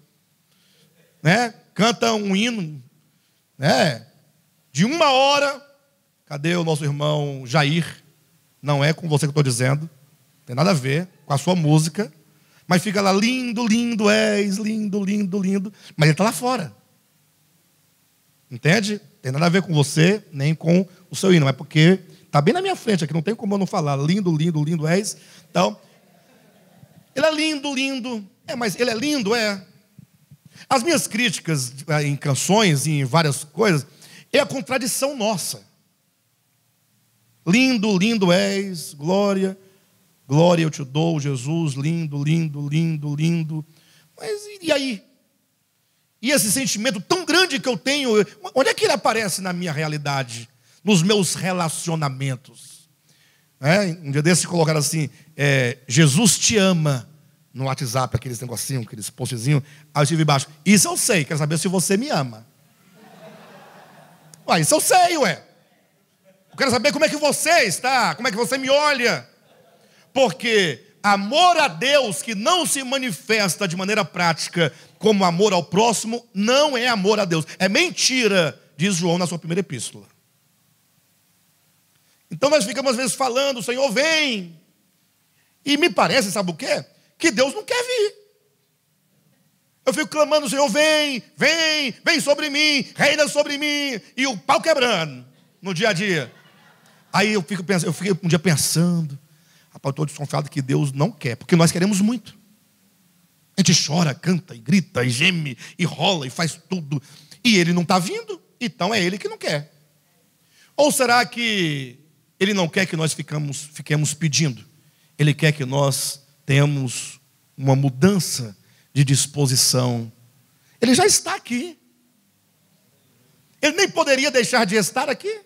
né? Canta um hino, né? De 1 hora. Cadê o nosso irmão Jair? Não é com você que eu estou dizendo. Não tem nada a ver com a sua música. Mas fica lá, lindo, lindo és, lindo, lindo, lindo. Mas ele está lá fora. Entende? Tem nada a ver com você, nem com o seu hino. Mas porque está bem na minha frente aqui, não tem como eu não falar. Lindo, lindo, lindo és. Então, ele é lindo, lindo. Mas ele é lindo, é. As minhas críticas em canções, em várias coisas, é a contradição nossa. Lindo, lindo és, glória, glória eu te dou, Jesus, lindo, lindo, lindo, lindo. Mas e aí? E esse sentimento tão grande que eu tenho, onde é que ele aparece na minha realidade? Nos meus relacionamentos. Um dia desses colocaram assim, Jesus te ama, no WhatsApp, aqueles negocinhos, aqueles postzinhos. Aí eu estive embaixo, isso eu sei, quero saber se você me ama. Ué, isso eu sei, ué. Eu quero saber como é que você está, como é que você me olha. Porque amor a Deus que não se manifesta de maneira prática como amor ao próximo, não é amor a Deus. É mentira, diz João na sua primeira epístola. Então nós ficamos às vezes falando, Senhor, vem. E me parece, sabe o quê? Que Deus não quer vir. Eu fico clamando, Senhor, vem, vem, vem sobre mim, reina sobre mim. E o pau quebrando no dia a dia. Aí eu fiquei um dia pensando, rapaz, eu estou desconfiado que Deus não quer, porque nós queremos muito. A gente chora, canta, e grita, e geme, e rola, e faz tudo. E Ele não está vindo, então é Ele que não quer. Ou será que Ele não quer que nós fiquemos pedindo? Ele quer que nós tenhamos uma mudança de disposição. Ele já está aqui. Ele nem poderia deixar de estar aqui.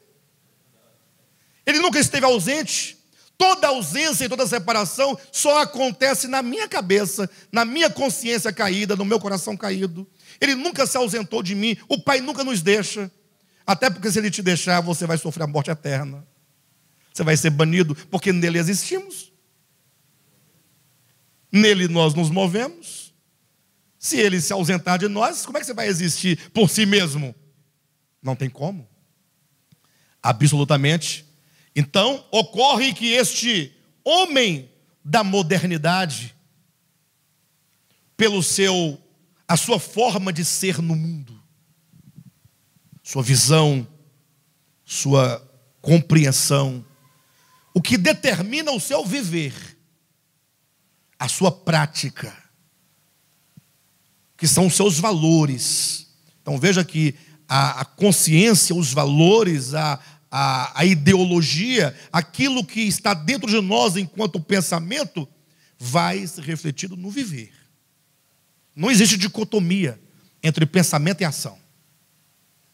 Ele nunca esteve ausente. Toda ausência e toda separação só acontece na minha cabeça, na minha consciência caída, no meu coração caído. Ele nunca se ausentou de mim. O Pai nunca nos deixa. Até porque se Ele te deixar, você vai sofrer a morte eterna. Você vai ser banido, porque nele existimos. Nele nós nos movemos. Se Ele se ausentar de nós, como é que você vai existir por si mesmo? Não tem como. Absolutamente. Então, ocorre que este homem da modernidade, a sua forma de ser no mundo, sua visão, sua compreensão, o que determina o seu viver, a sua prática, que são os seus valores. Então veja que a consciência, os valores, a ideologia, aquilo que está dentro de nós enquanto pensamento, vai ser refletido no viver. Não existe dicotomia entre pensamento e ação.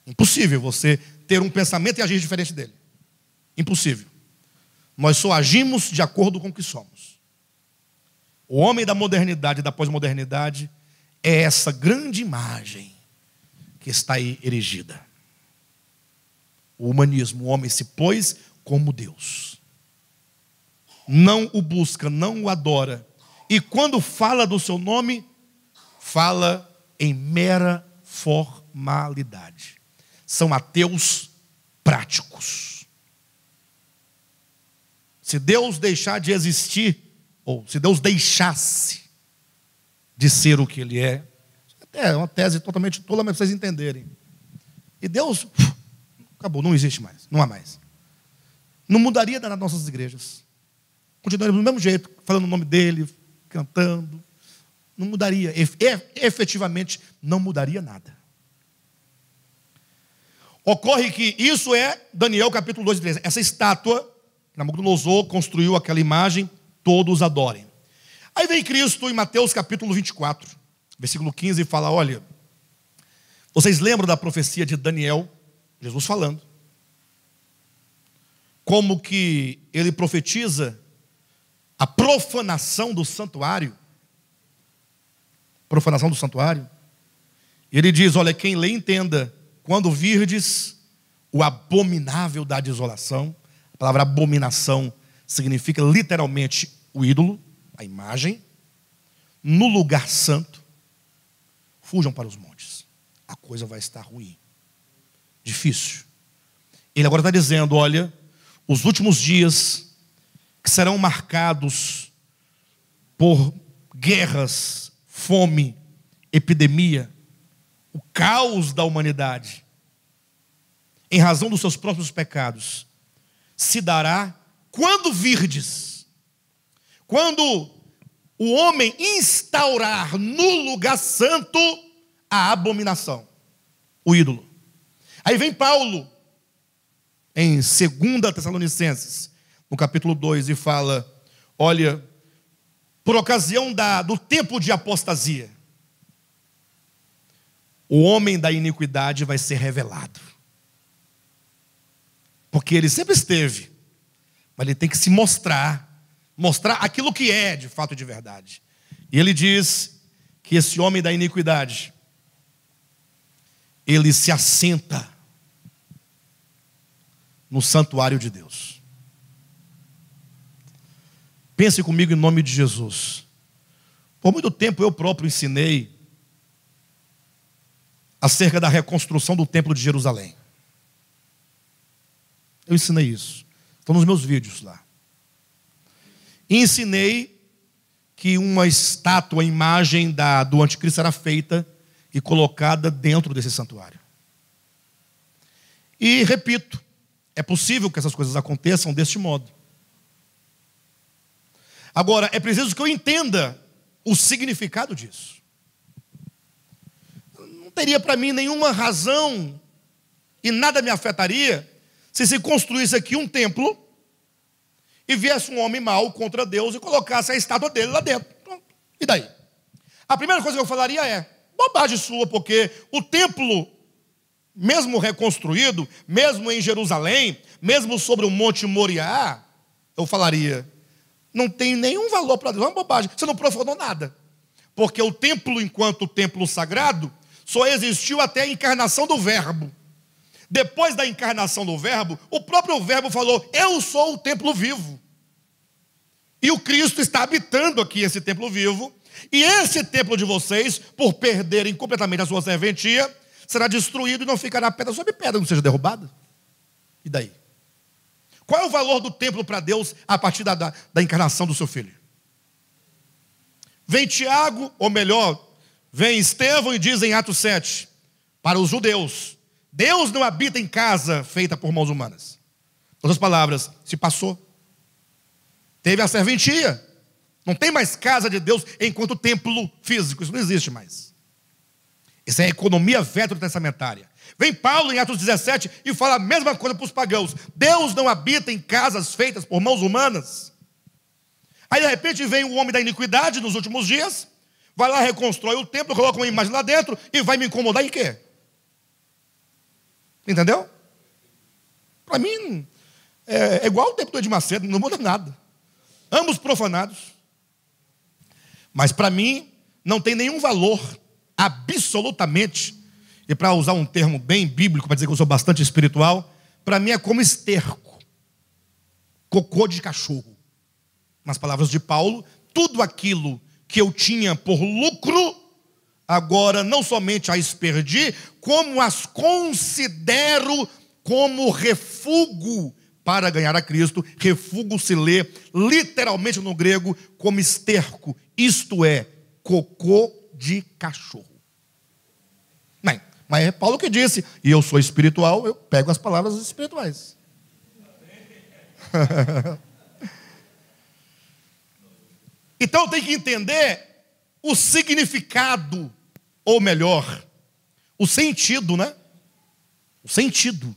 Impossível você ter um pensamento e agir diferente dele. Impossível. Nós só agimos de acordo com o que somos. O homem da modernidade e da pós-modernidade é essa grande imagem que está aí erigida. O humanismo, o homem se pôs como Deus. Não o busca, não o adora. E quando fala do seu nome, fala em mera formalidade. São ateus práticos. Se Deus deixar de existir, ou se Deus deixasse de ser o que Ele é uma tese totalmente tola, mas para vocês entenderem. E Deus, acabou, não existe mais, não há mais. Não mudaria nas nossas igrejas. Continuaríamos do mesmo jeito, falando o nome dEle, cantando. Não mudaria, efetivamente não mudaria nada. Ocorre que isso é Daniel capítulo 2 e 3. Essa estátua, que Nabucodonosor construiu aquela imagem, todos adorem. Aí vem Cristo em Mateus capítulo 24, versículo 15, e fala, olha, vocês lembram da profecia de Daniel? Jesus falando. Como que ele profetiza a profanação do santuário. Profanação do santuário. Ele diz, olha, quem lê entenda, quando virdes o abominável da desolação, a palavra abominação significa literalmente o ídolo, a imagem. no lugar santo, fujam para os montes. A coisa vai estar ruim, difícil. Ele agora está dizendo, olha, os últimos dias que serão marcados por guerras, fome, epidemia, o caos da humanidade, em razão dos seus próprios pecados, se dará quando virdes, quando o homem instaurar no lugar santo a abominação, o ídolo. Aí vem Paulo, em 2 Tessalonicenses, no capítulo 2, e fala, olha, por ocasião do tempo de apostasia, o homem da iniquidade vai ser revelado. Porque ele sempre esteve, mas ele tem que se mostrar aquilo que é de fato e de verdade. E ele diz que esse homem da iniquidade, ele se assenta no santuário de Deus. Pense comigo em nome de Jesus. Por muito tempo eu próprio ensinei acerca da reconstrução do templo de Jerusalém. Eu ensinei isso. Estão nos meus vídeos lá. E ensinei que uma estátua, imagem do anticristo era feita e colocada dentro desse santuário. E repito, é possível que essas coisas aconteçam deste modo. Agora, é preciso que eu entenda o significado disso. Não teria para mim nenhuma razão e nada me afetaria se construísse aqui um templo e viesse um homem mau contra Deus e colocasse a estátua dele lá dentro. E daí? A primeira coisa que eu falaria é, bobagem sua, porque o templo, mesmo reconstruído, mesmo em Jerusalém, mesmo sobre o Monte Moriá, eu falaria, não tem nenhum valor para Deus, é uma bobagem, você não profanou nada. Porque o templo, enquanto templo sagrado, só existiu até a encarnação do Verbo. Depois da encarnação do Verbo, o próprio Verbo falou, eu sou o templo vivo. E o Cristo está habitando aqui esse templo vivo, e esse templo de vocês, por perderem completamente a sua serventia, será destruído e não ficará pedra sobre pedra, não seja derrubada. E daí? Qual é o valor do templo para Deus a partir da encarnação do seu filho? Vem Tiago, ou melhor, vem Estevão e diz em Atos 7, para os judeus, Deus não habita em casa feita por mãos humanas. Em outras palavras, se passou. Teve a serventia. Não tem mais casa de Deus enquanto templo físico. Isso não existe mais. Isso é a economia veterotestamentária. Vem Paulo em Atos 17 e fala a mesma coisa para os pagãos. Deus não habita em casas feitas por mãos humanas. Aí de repente vem o homem da iniquidade nos últimos dias, vai lá, reconstrói o templo, coloca uma imagem lá dentro e vai me incomodar em quê? Entendeu? Para mim, é igual o templo do Edir Macedo, não muda nada. Ambos profanados. Mas para mim, não tem nenhum valor, absolutamente, e para usar um termo bem bíblico, para dizer que eu sou bastante espiritual, para mim é como esterco, cocô de cachorro. Nas palavras de Paulo, tudo aquilo que eu tinha por lucro, agora não somente as perdi, como as considero como refúgio para ganhar a Cristo. Refúgio se lê literalmente no grego como esterco, isto é, cocô de cachorro. Não, mas é Paulo que disse, e eu sou espiritual, eu pego as palavras espirituais. Então eu tenho que entender o significado, ou melhor, o sentido, né? O sentido.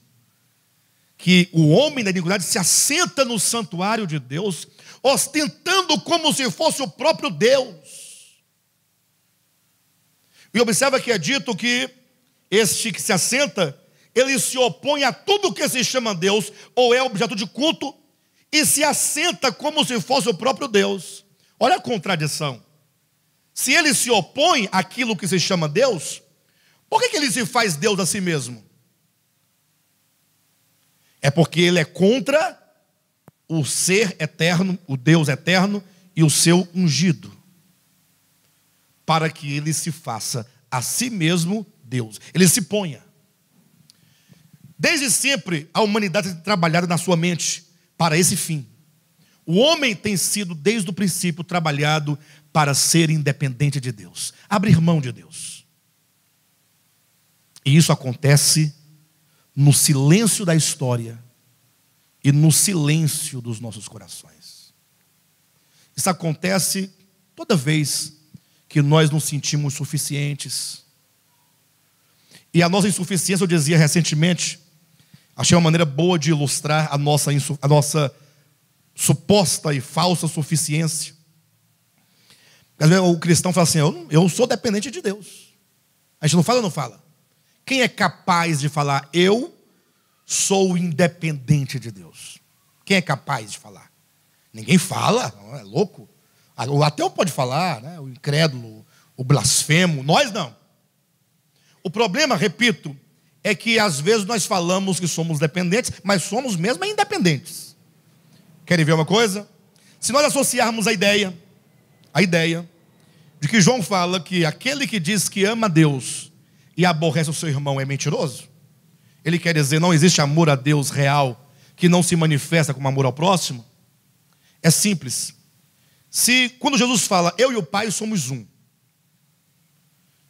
Que o homem da iniquidade se assenta no santuário de Deus, ostentando como se fosse o próprio Deus. E observa que é dito que este que se assenta, ele se opõe a tudo que se chama Deus, ou é objeto de culto, e se assenta como se fosse o próprio Deus. Olha a contradição. Se ele se opõe àquilo que se chama Deus, por que ele se faz Deus a si mesmo? É porque ele é contra o ser eterno, o Deus eterno e o seu ungido. para que ele se faça a si mesmo Deus. Ele se ponha. Desde sempre a humanidade tem trabalhado na sua mente para esse fim. O homem tem sido desde o princípio trabalhado para ser independente de Deus, abrir mão de Deus. E isso acontece no silêncio da história e no silêncio dos nossos corações. Isso acontece toda vez que nós nos sentimos suficientes. E a nossa insuficiência, eu dizia recentemente, achei uma maneira boa de ilustrar a nossa suposta e falsa suficiência. Às vezes o cristão fala assim, eu sou dependente de Deus. A gente não fala ou não fala? Quem é capaz de falar, eu sou independente de Deus? Quem é capaz de falar? Ninguém fala, é louco. O ateu pode falar, né? O incrédulo, o blasfemo, nós não. O problema, repito, é que às vezes nós falamos que somos dependentes, mas somos mesmo independentes. Querem ver uma coisa? Se nós associarmos a ideia de que João fala que aquele que diz que ama a Deus e aborrece o seu irmão é mentiroso, ele quer dizer, não existe amor a Deus real que não se manifesta como amor ao próximo. É simples. Se quando Jesus fala, eu e o Pai somos um,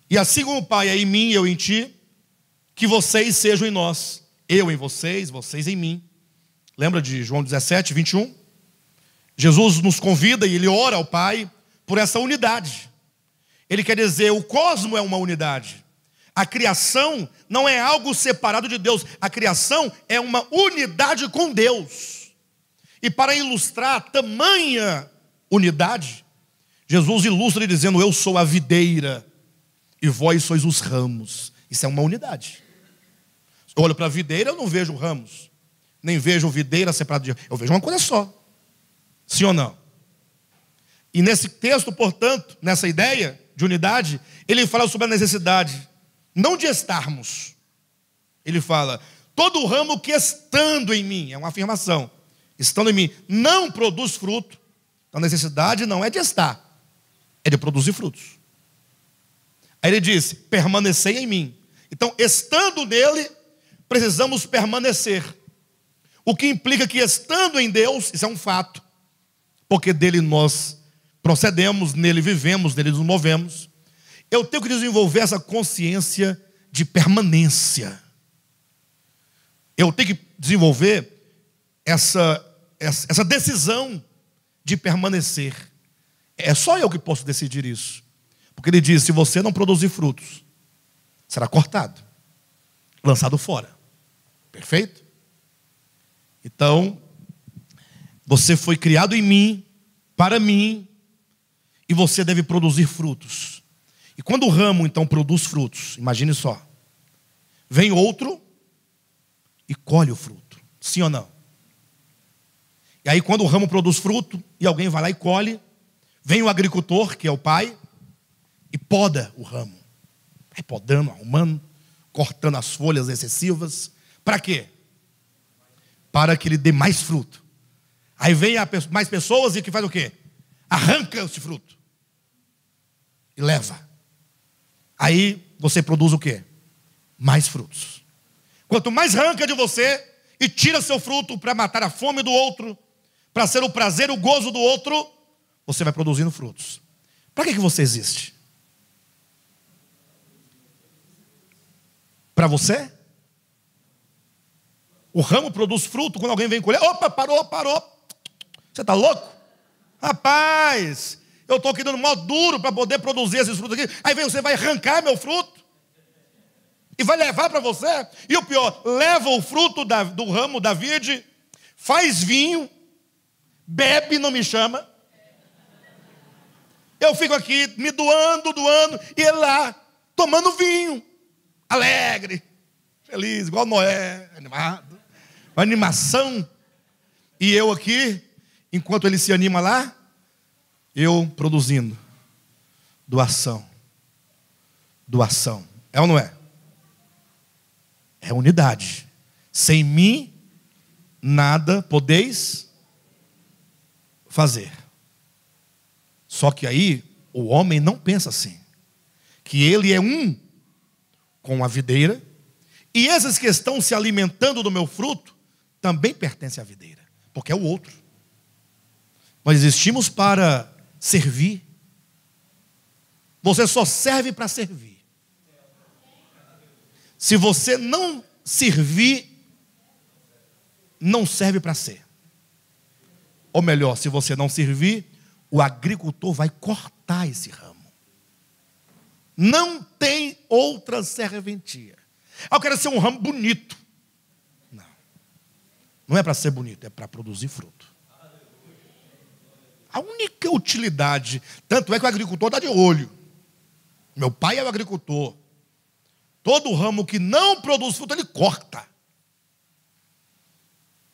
e assim como o Pai é em mim e eu em ti, que vocês sejam em nós, eu em vocês, vocês em mim. Lembra de João 17, 21? Jesus nos convida e ele ora ao Pai por essa unidade. Ele quer dizer, o cosmo é uma unidade. A criação não é algo separado de Deus. A criação é uma unidade com Deus. E para ilustrar tamanha unidade, Jesus ilustra dizendo, eu sou a videira e vós sois os ramos. Isso é uma unidade. Eu olho para a videira, eu não vejo ramos, nem vejo videira separada de... Eu vejo uma coisa só. Sim ou não? E nesse texto, portanto, nessa ideia de unidade, ele fala sobre a necessidade não de estarmos. Ele fala, todo ramo que estando em mim, é uma afirmação, estando em mim, não produz fruto. Então a necessidade não é de estar, é de produzir frutos. Aí ele diz, permanecei em mim. Então, estando nele, precisamos permanecer. O que implica que estando em Deus, isso é um fato, porque dele nós procedemos, nele vivemos, nele nos movemos. Eu tenho que desenvolver essa consciência de permanência. Eu tenho que desenvolver essa decisão de permanecer. É só eu que posso decidir isso. Porque ele diz, se você não produzir frutos, será cortado, lançado fora. Perfeito? Então, você foi criado em mim, para mim, e você deve produzir frutos. E quando o ramo, então, produz frutos, imagine só, vem outro e colhe o fruto. Sim ou não? E aí, quando o ramo produz fruto, e alguém vai lá e colhe, vem o agricultor, que é o pai, e poda o ramo. Vai podando, arrumando, cortando as folhas excessivas. Para quê? Para que ele dê mais fruto. Aí vem mais pessoas e que faz o quê? Arranca esse fruto e leva. Aí você produz o quê? Mais frutos. Quanto mais arranca de você e tira seu fruto para matar a fome do outro, para ser o prazer e o gozo do outro, você vai produzindo frutos. Para que você existe? Para você? O ramo produz fruto quando alguém vem colher. Opa, parou. Você está louco? Rapaz, eu estou aqui dando mó duro para poder produzir esses frutos aqui. Aí vem você vai arrancar meu fruto e vai levar para você. E o pior, leva o fruto do ramo da vide, faz vinho, bebe e não me chama. Eu fico aqui me doando, e ele lá, tomando vinho, alegre, feliz, igual Noé, animado, uma animação. E eu aqui, enquanto ele se anima lá, eu produzindo. Doação. É ou não é? É unidade. Sem mim, nada podeis fazer. Só que aí, o homem não pensa assim. que ele é um com a videira, e esses que estão se alimentando do meu fruto também pertencem à videira, porque é o outro. Nós existimos para servir. Você só serve para servir. Se você não servir, não serve para ser. Ou melhor, se você não servir, o agricultor vai cortar esse ramo. Não tem outra serventia. Eu quero ser um ramo bonito. Não. Não é para ser bonito, é para produzir fruto. A única utilidade, tanto é que o agricultor está de olho. Meu pai é o agricultor. Todo ramo que não produz fruto, ele corta.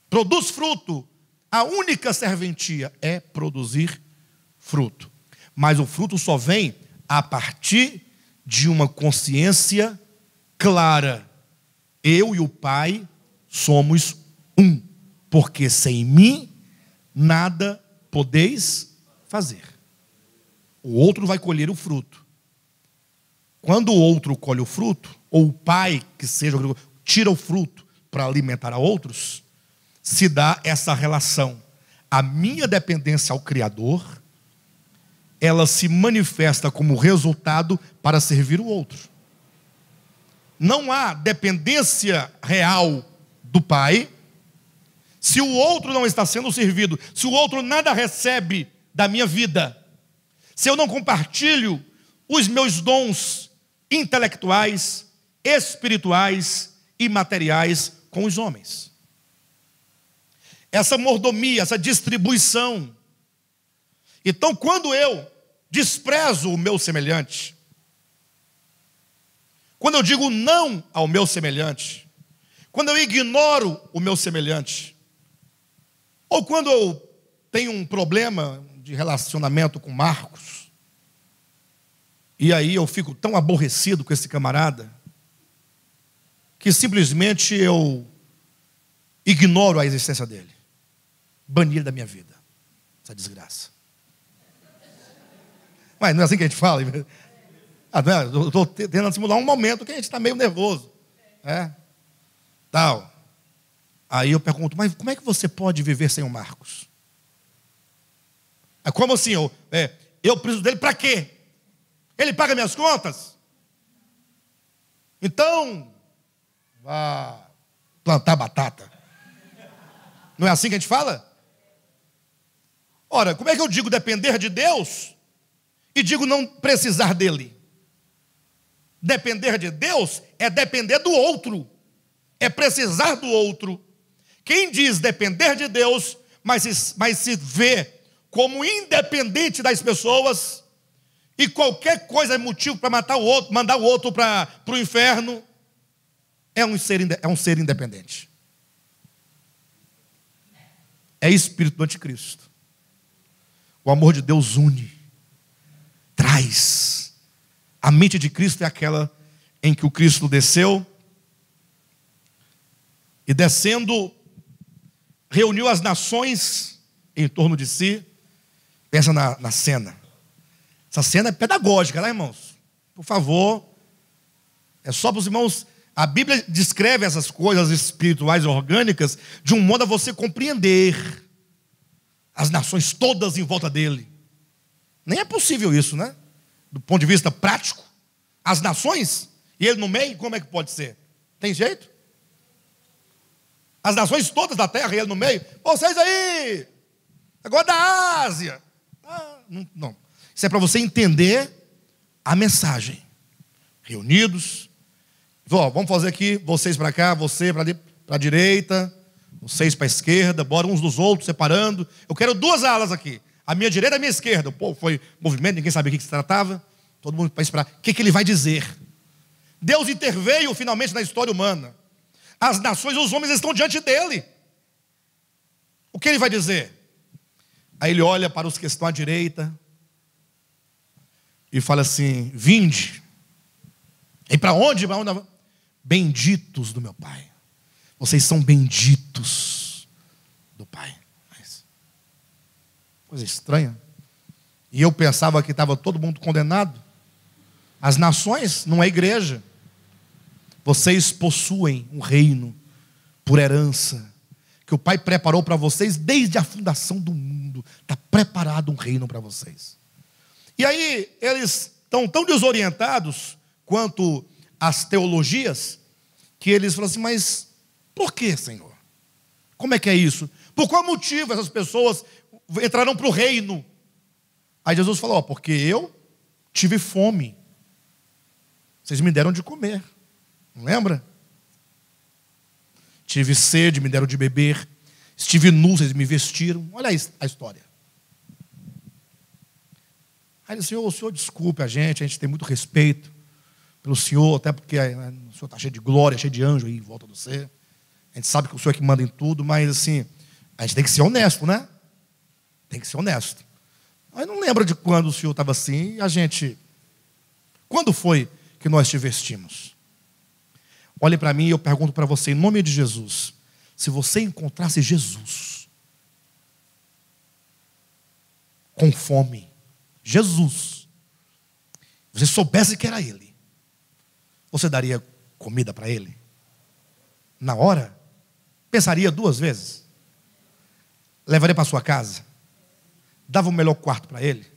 Produz fruto. A única serventia é produzir fruto. Mas o fruto só vem a partir de uma consciência clara. Eu e o Pai somos um. Porque sem mim, nada podeis fazer. O outro vai colher o fruto. Quando o outro colhe o fruto, ou o pai, que seja o agricultor, tira o fruto para alimentar a outros, se dá essa relação. A minha dependência ao Criador, ela se manifesta como resultado para servir o outro. Não há dependência real do Pai se o outro não está sendo servido, se o outro nada recebe da minha vida, se eu não compartilho os meus dons intelectuais, espirituais e materiais com os homens. Essa mordomia, essa distribuição. Então, quando eu desprezo o meu semelhante, quando eu digo não ao meu semelhante, quando eu ignoro o meu semelhante, ou quando eu tenho um problema de relacionamento com Marcos, e aí eu fico tão aborrecido com esse camarada, que simplesmente eu ignoro a existência dele. Banir da minha vida. Essa desgraça. Mas não é assim que a gente fala? Eu estou tentando simular um momento que a gente está meio nervoso. Tal. Aí eu pergunto, mas como é que você pode viver sem o Marcos? Como assim? Eu preciso dele para quê? Ele paga minhas contas? Então, vá plantar batata. Não é assim que a gente fala? Ora, como é que eu digo depender de Deus e digo não precisar dele? Depender de Deus é depender do outro, é precisar do outro. Quem diz depender de Deus, mas se vê como independente das pessoas, e qualquer coisa é motivo para matar o outro, mandar o outro para o inferno, é um ser independente. É espírito do anticristo. O amor de Deus une, traz. A mente de Cristo é aquela em que o Cristo desceu e descendo, reuniu as nações em torno de si. Pensa na cena. Essa cena é pedagógica, né, irmãos? Por favor. É só para os irmãos. A Bíblia descreve essas coisas espirituais e orgânicas de um modo a você compreender as nações todas em volta dele. Nem é possível isso, né? Do ponto de vista prático. As nações e ele no meio, como é que pode ser? Tem jeito? As nações todas da terra e ele no meio. Vocês aí, agora da Ásia. Não. Isso é para você entender a mensagem. Reunidos. Vamos fazer aqui, vocês para cá, você para a direita, vocês para a esquerda, bora uns dos outros, separando. Eu quero duas alas aqui, a minha direita e a minha esquerda. Pô, foi movimento, ninguém sabia o que se tratava. Todo mundo para esperar. O que ele vai dizer? Deus interveio finalmente na história humana. As nações, os homens estão diante dele. O que ele vai dizer? Aí ele olha para os que estão à direita e fala assim: vinde. E para onde? Benditos do meu Pai. Vocês são benditos do Pai. Coisa estranha. E eu pensava que estava todo mundo condenado. As nações não é igreja. Vocês possuem um reino por herança, que o Pai preparou para vocês desde a fundação do mundo. Está preparado um reino para vocês. E aí eles estão tão desorientados quanto às teologias, que eles falam assim, mas por que, Senhor? Como é que é isso? Por qual motivo essas pessoas entrarão para o reino? Aí Jesus falou, porque eu tive fome. Vocês me deram de comer. Não lembra? Tive sede, me deram de beber. Estive nu, vocês me vestiram. Olha aí a história. Aí ele disse, o senhor desculpe a gente tem muito respeito pelo senhor, até porque o senhor está cheio de glória, cheio de anjo aí em volta de você. A gente sabe que o senhor é que manda em tudo, mas assim, a gente tem que ser honesto, né? Tem que ser honesto. Aí não lembra de quando o senhor estava assim, e a gente... Quando foi que nós te vestimos? Olhe para mim e eu pergunto para você, em nome de Jesus, se você encontrasse Jesus com fome, Jesus, você soubesse que era Ele, você daria comida para Ele? Na hora? Pensaria 2 vezes? Levaria para sua casa? Dava o melhor quarto para Ele?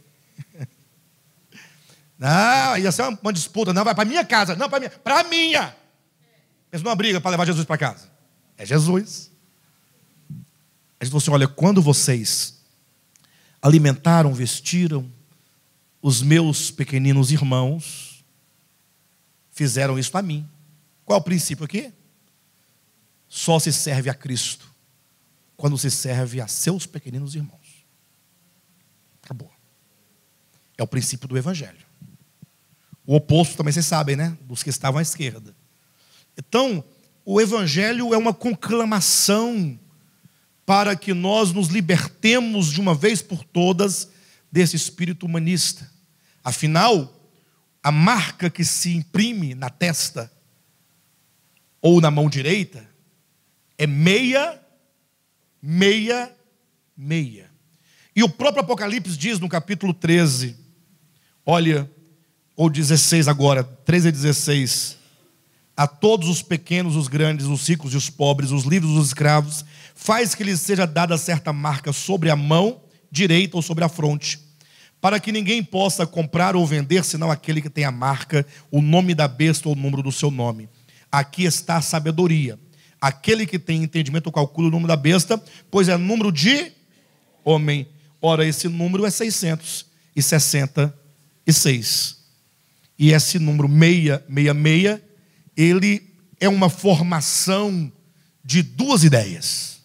Não, ia ser uma disputa. Não, vai para minha casa. Não, para minha. Pensa numa briga para levar Jesus para casa. É Jesus. A gente falou assim, olha, quando vocês alimentaram, vestiram os meus pequeninos irmãos, fizeram isso a mim. Qual é o princípio aqui? Só se serve a Cristo quando se serve a seus pequeninos irmãos. Acabou. É o princípio do Evangelho. O oposto também vocês sabem, né? Dos que estavam à esquerda. Então, o Evangelho é uma conclamação para que nós nos libertemos de uma vez por todas desse espírito humanista. Afinal, a marca que se imprime na testa ou na mão direita é 666. E o próprio Apocalipse diz no capítulo 13, olha, ou 16 agora, 13 e 16, a todos os pequenos, os grandes, os ricos e os pobres, os livres e os escravos, faz que lhes seja dada certa marca sobre a mão direita ou sobre a fronte, para que ninguém possa comprar ou vender, senão aquele que tem a marca, o nome da besta ou o número do seu nome. Aqui está a sabedoria. Aquele que tem entendimento calcula o número da besta, pois é número de homem. Ora, esse número é 666. E esse número 666, ele é uma formação de 2 ideias.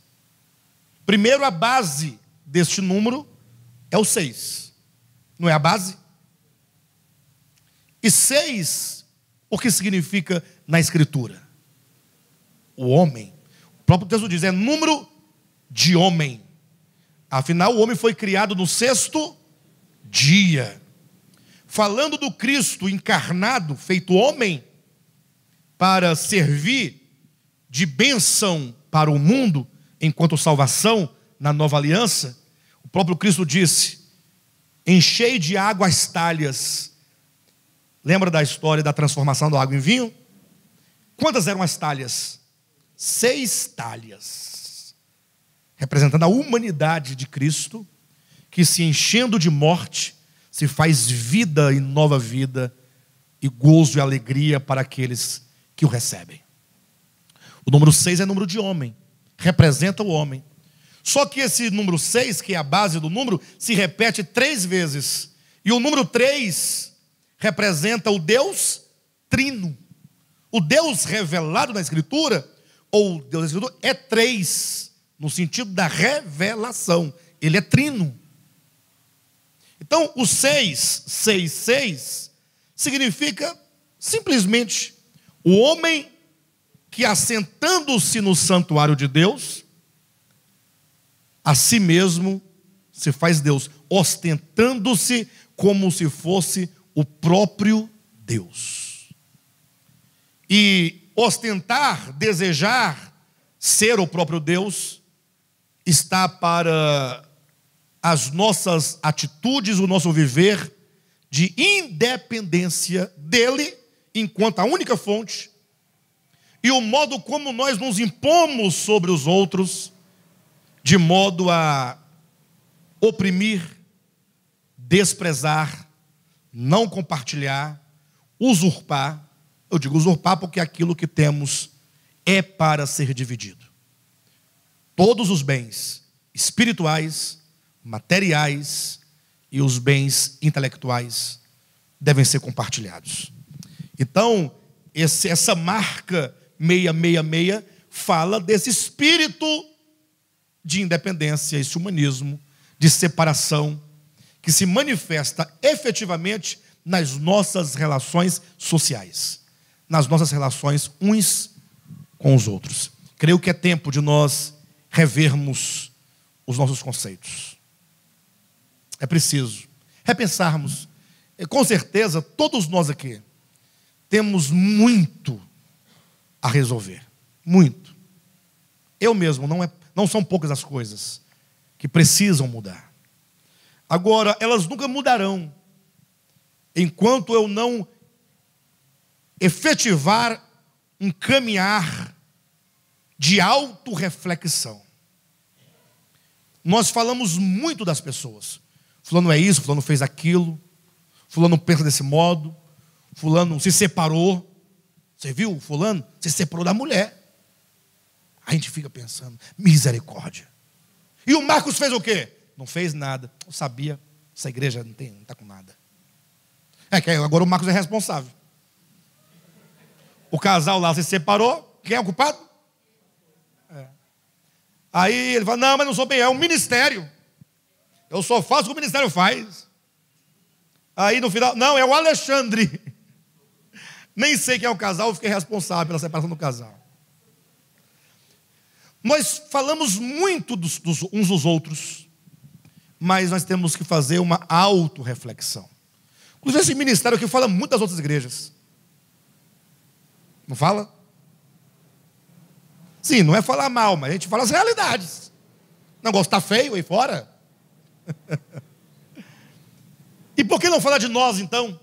Primeiro, a base deste número é o 6. Não é a base? E 6, o que significa na Escritura? O homem. O próprio texto diz, é número de homem. Afinal, o homem foi criado no 6º dia. Falando do Cristo encarnado, feito homem, para servir de bênção para o mundo, enquanto salvação na nova aliança, o próprio Cristo disse, enchei de água as talhas. Lembra da história da transformação da água em vinho? Quantas eram as talhas? 6 talhas, representando a humanidade de Cristo, que se enchendo de morte, se faz vida e nova vida, e gozo e alegria para aqueles que o recebem. O número 6 é número de homem, representa o homem. Só que esse número 6, que é a base do número, se repete 3 vezes. E o número 3 representa o Deus trino. O Deus revelado na Escritura, ou Deus da Escritura, é 3, no sentido da revelação. Ele é trino. Então, o 666 significa simplesmente o homem que, assentando-se no santuário de Deus, a si mesmo se faz Deus, ostentando-se como se fosse o próprio Deus. E ostentar, desejar ser o próprio Deus, está para as nossas atitudes, o nosso viver, de independência dele, enquanto a única fonte, e o modo como nós nos impomos sobre os outros, de modo a oprimir, desprezar, não compartilhar, usurpar. Eu digo usurpar porque aquilo que temos é para ser dividido. Todos os bens espirituais, materiais e os bens intelectuais devem ser compartilhados. Então, essa marca 666 fala desse espírito de independência, esse humanismo, de separação, que se manifesta efetivamente nas nossas relações sociais, nas nossas relações uns com os outros. Creio que é tempo de nós revermos os nossos conceitos. É preciso repensarmos. Com certeza, todos nós aqui temos muito a resolver. Muito. Eu mesmo, não são poucas as coisas que precisam mudar. Agora, elas nunca mudarão enquanto eu não efetivar um caminhar de autorreflexão. Nós falamos muito das pessoas. Fulano é isso, fulano fez aquilo, fulano pensa desse modo, fulano se separou. Você viu? Fulano se separou da mulher. A gente fica pensando, misericórdia. E o Marcos fez o quê? Não fez nada. Eu sabia, essa igreja não está com nada. É que agora o Marcos é responsável. O casal lá se separou, quem é o culpado? Aí ele fala, não, mas não sou bem, é um ministério. Eu só faço o que o ministério faz. Aí no final, não, é o Alexandre. Nem sei quem é o casal, eu fiquei responsável pela separação do casal. Nós falamos muito uns dos outros, mas nós temos que fazer uma autorreflexão. Inclusive esse ministério aqui fala muito das outras igrejas. Não fala? Sim, não é falar mal, mas a gente fala as realidades. O negócio está feio aí fora. E por que não falar de nós, então?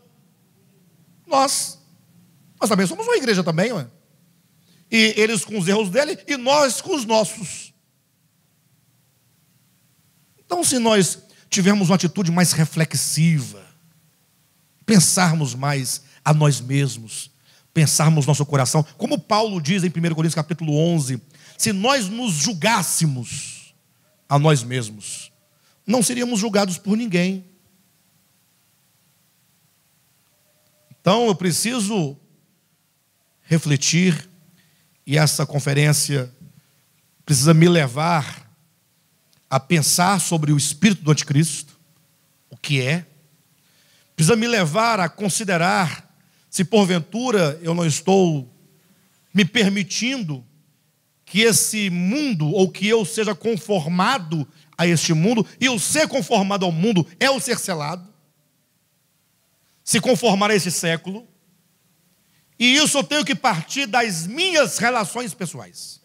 Nós também somos uma igreja também, ué. E eles com os erros dele e nós com os nossos. Então, se nós tivermos uma atitude mais reflexiva, pensarmos mais a nós mesmos, pensarmos nosso coração, como Paulo diz em 1 Coríntios capítulo 11, se nós nos julgássemos a nós mesmos, não seríamos julgados por ninguém. Então eu preciso refletir, e essa conferência precisa me levar a pensar sobre o espírito do anticristo, o que é, precisa me levar a considerar se porventura eu não estou me permitindo que esse mundo, ou que eu seja conformado a este mundo, e o ser conformado ao mundo é o ser selado, se conformar a esse século, e isso eu tenho que partir das minhas relações pessoais.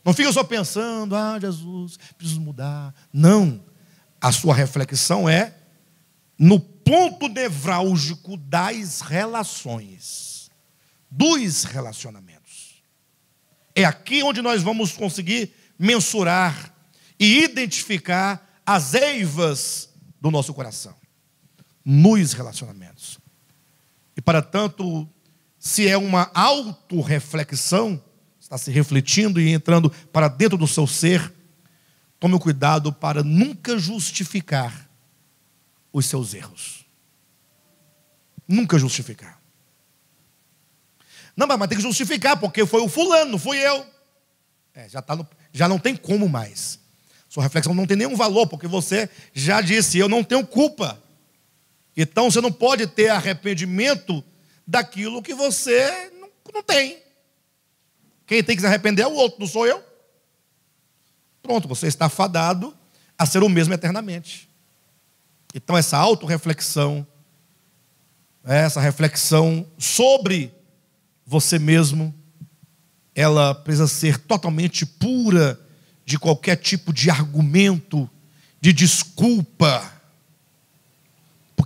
Não fica só pensando, Jesus, preciso mudar. Não, a sua reflexão é no ponto nevrálgico das relações, dos relacionamentos. É aqui onde nós vamos conseguir mensurar e identificar as eivas do nosso coração, nos relacionamentos. E para tanto, se é uma autorreflexão, está se refletindo e entrando para dentro do seu ser, tome cuidado para nunca justificar os seus erros. Nunca justificar. Não, mas tem que justificar, porque foi o fulano, não fui eu. Já não tem como mais. Sua reflexão não tem nenhum valor, porque você já disse, eu não tenho culpa. Então você não pode ter arrependimento daquilo que você não tem. Quem tem que se arrepender é o outro, não sou eu. Pronto, você está fadado a ser o mesmo eternamente. Então essa autorreflexão, essa reflexão sobre você mesmo, ela precisa ser totalmente pura de qualquer tipo de argumento, de desculpa.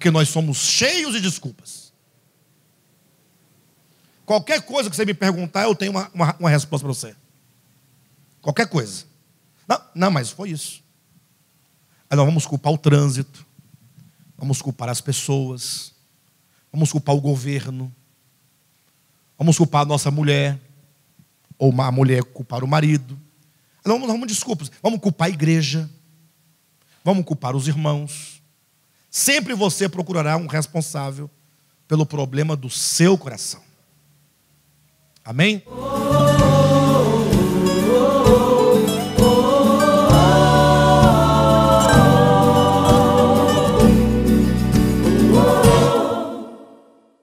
Porque nós somos cheios de desculpas. Qualquer coisa que você me perguntar, eu tenho uma resposta para você. Qualquer coisa. Não, mas foi isso. Aí nós vamos culpar o trânsito, vamos culpar as pessoas, vamos culpar o governo, vamos culpar a nossa mulher, ou a mulher culpar o marido. Não vamos desculpas, vamos culpar a igreja, vamos culpar os irmãos. Sempre você procurará um responsável pelo problema do seu coração. Amém?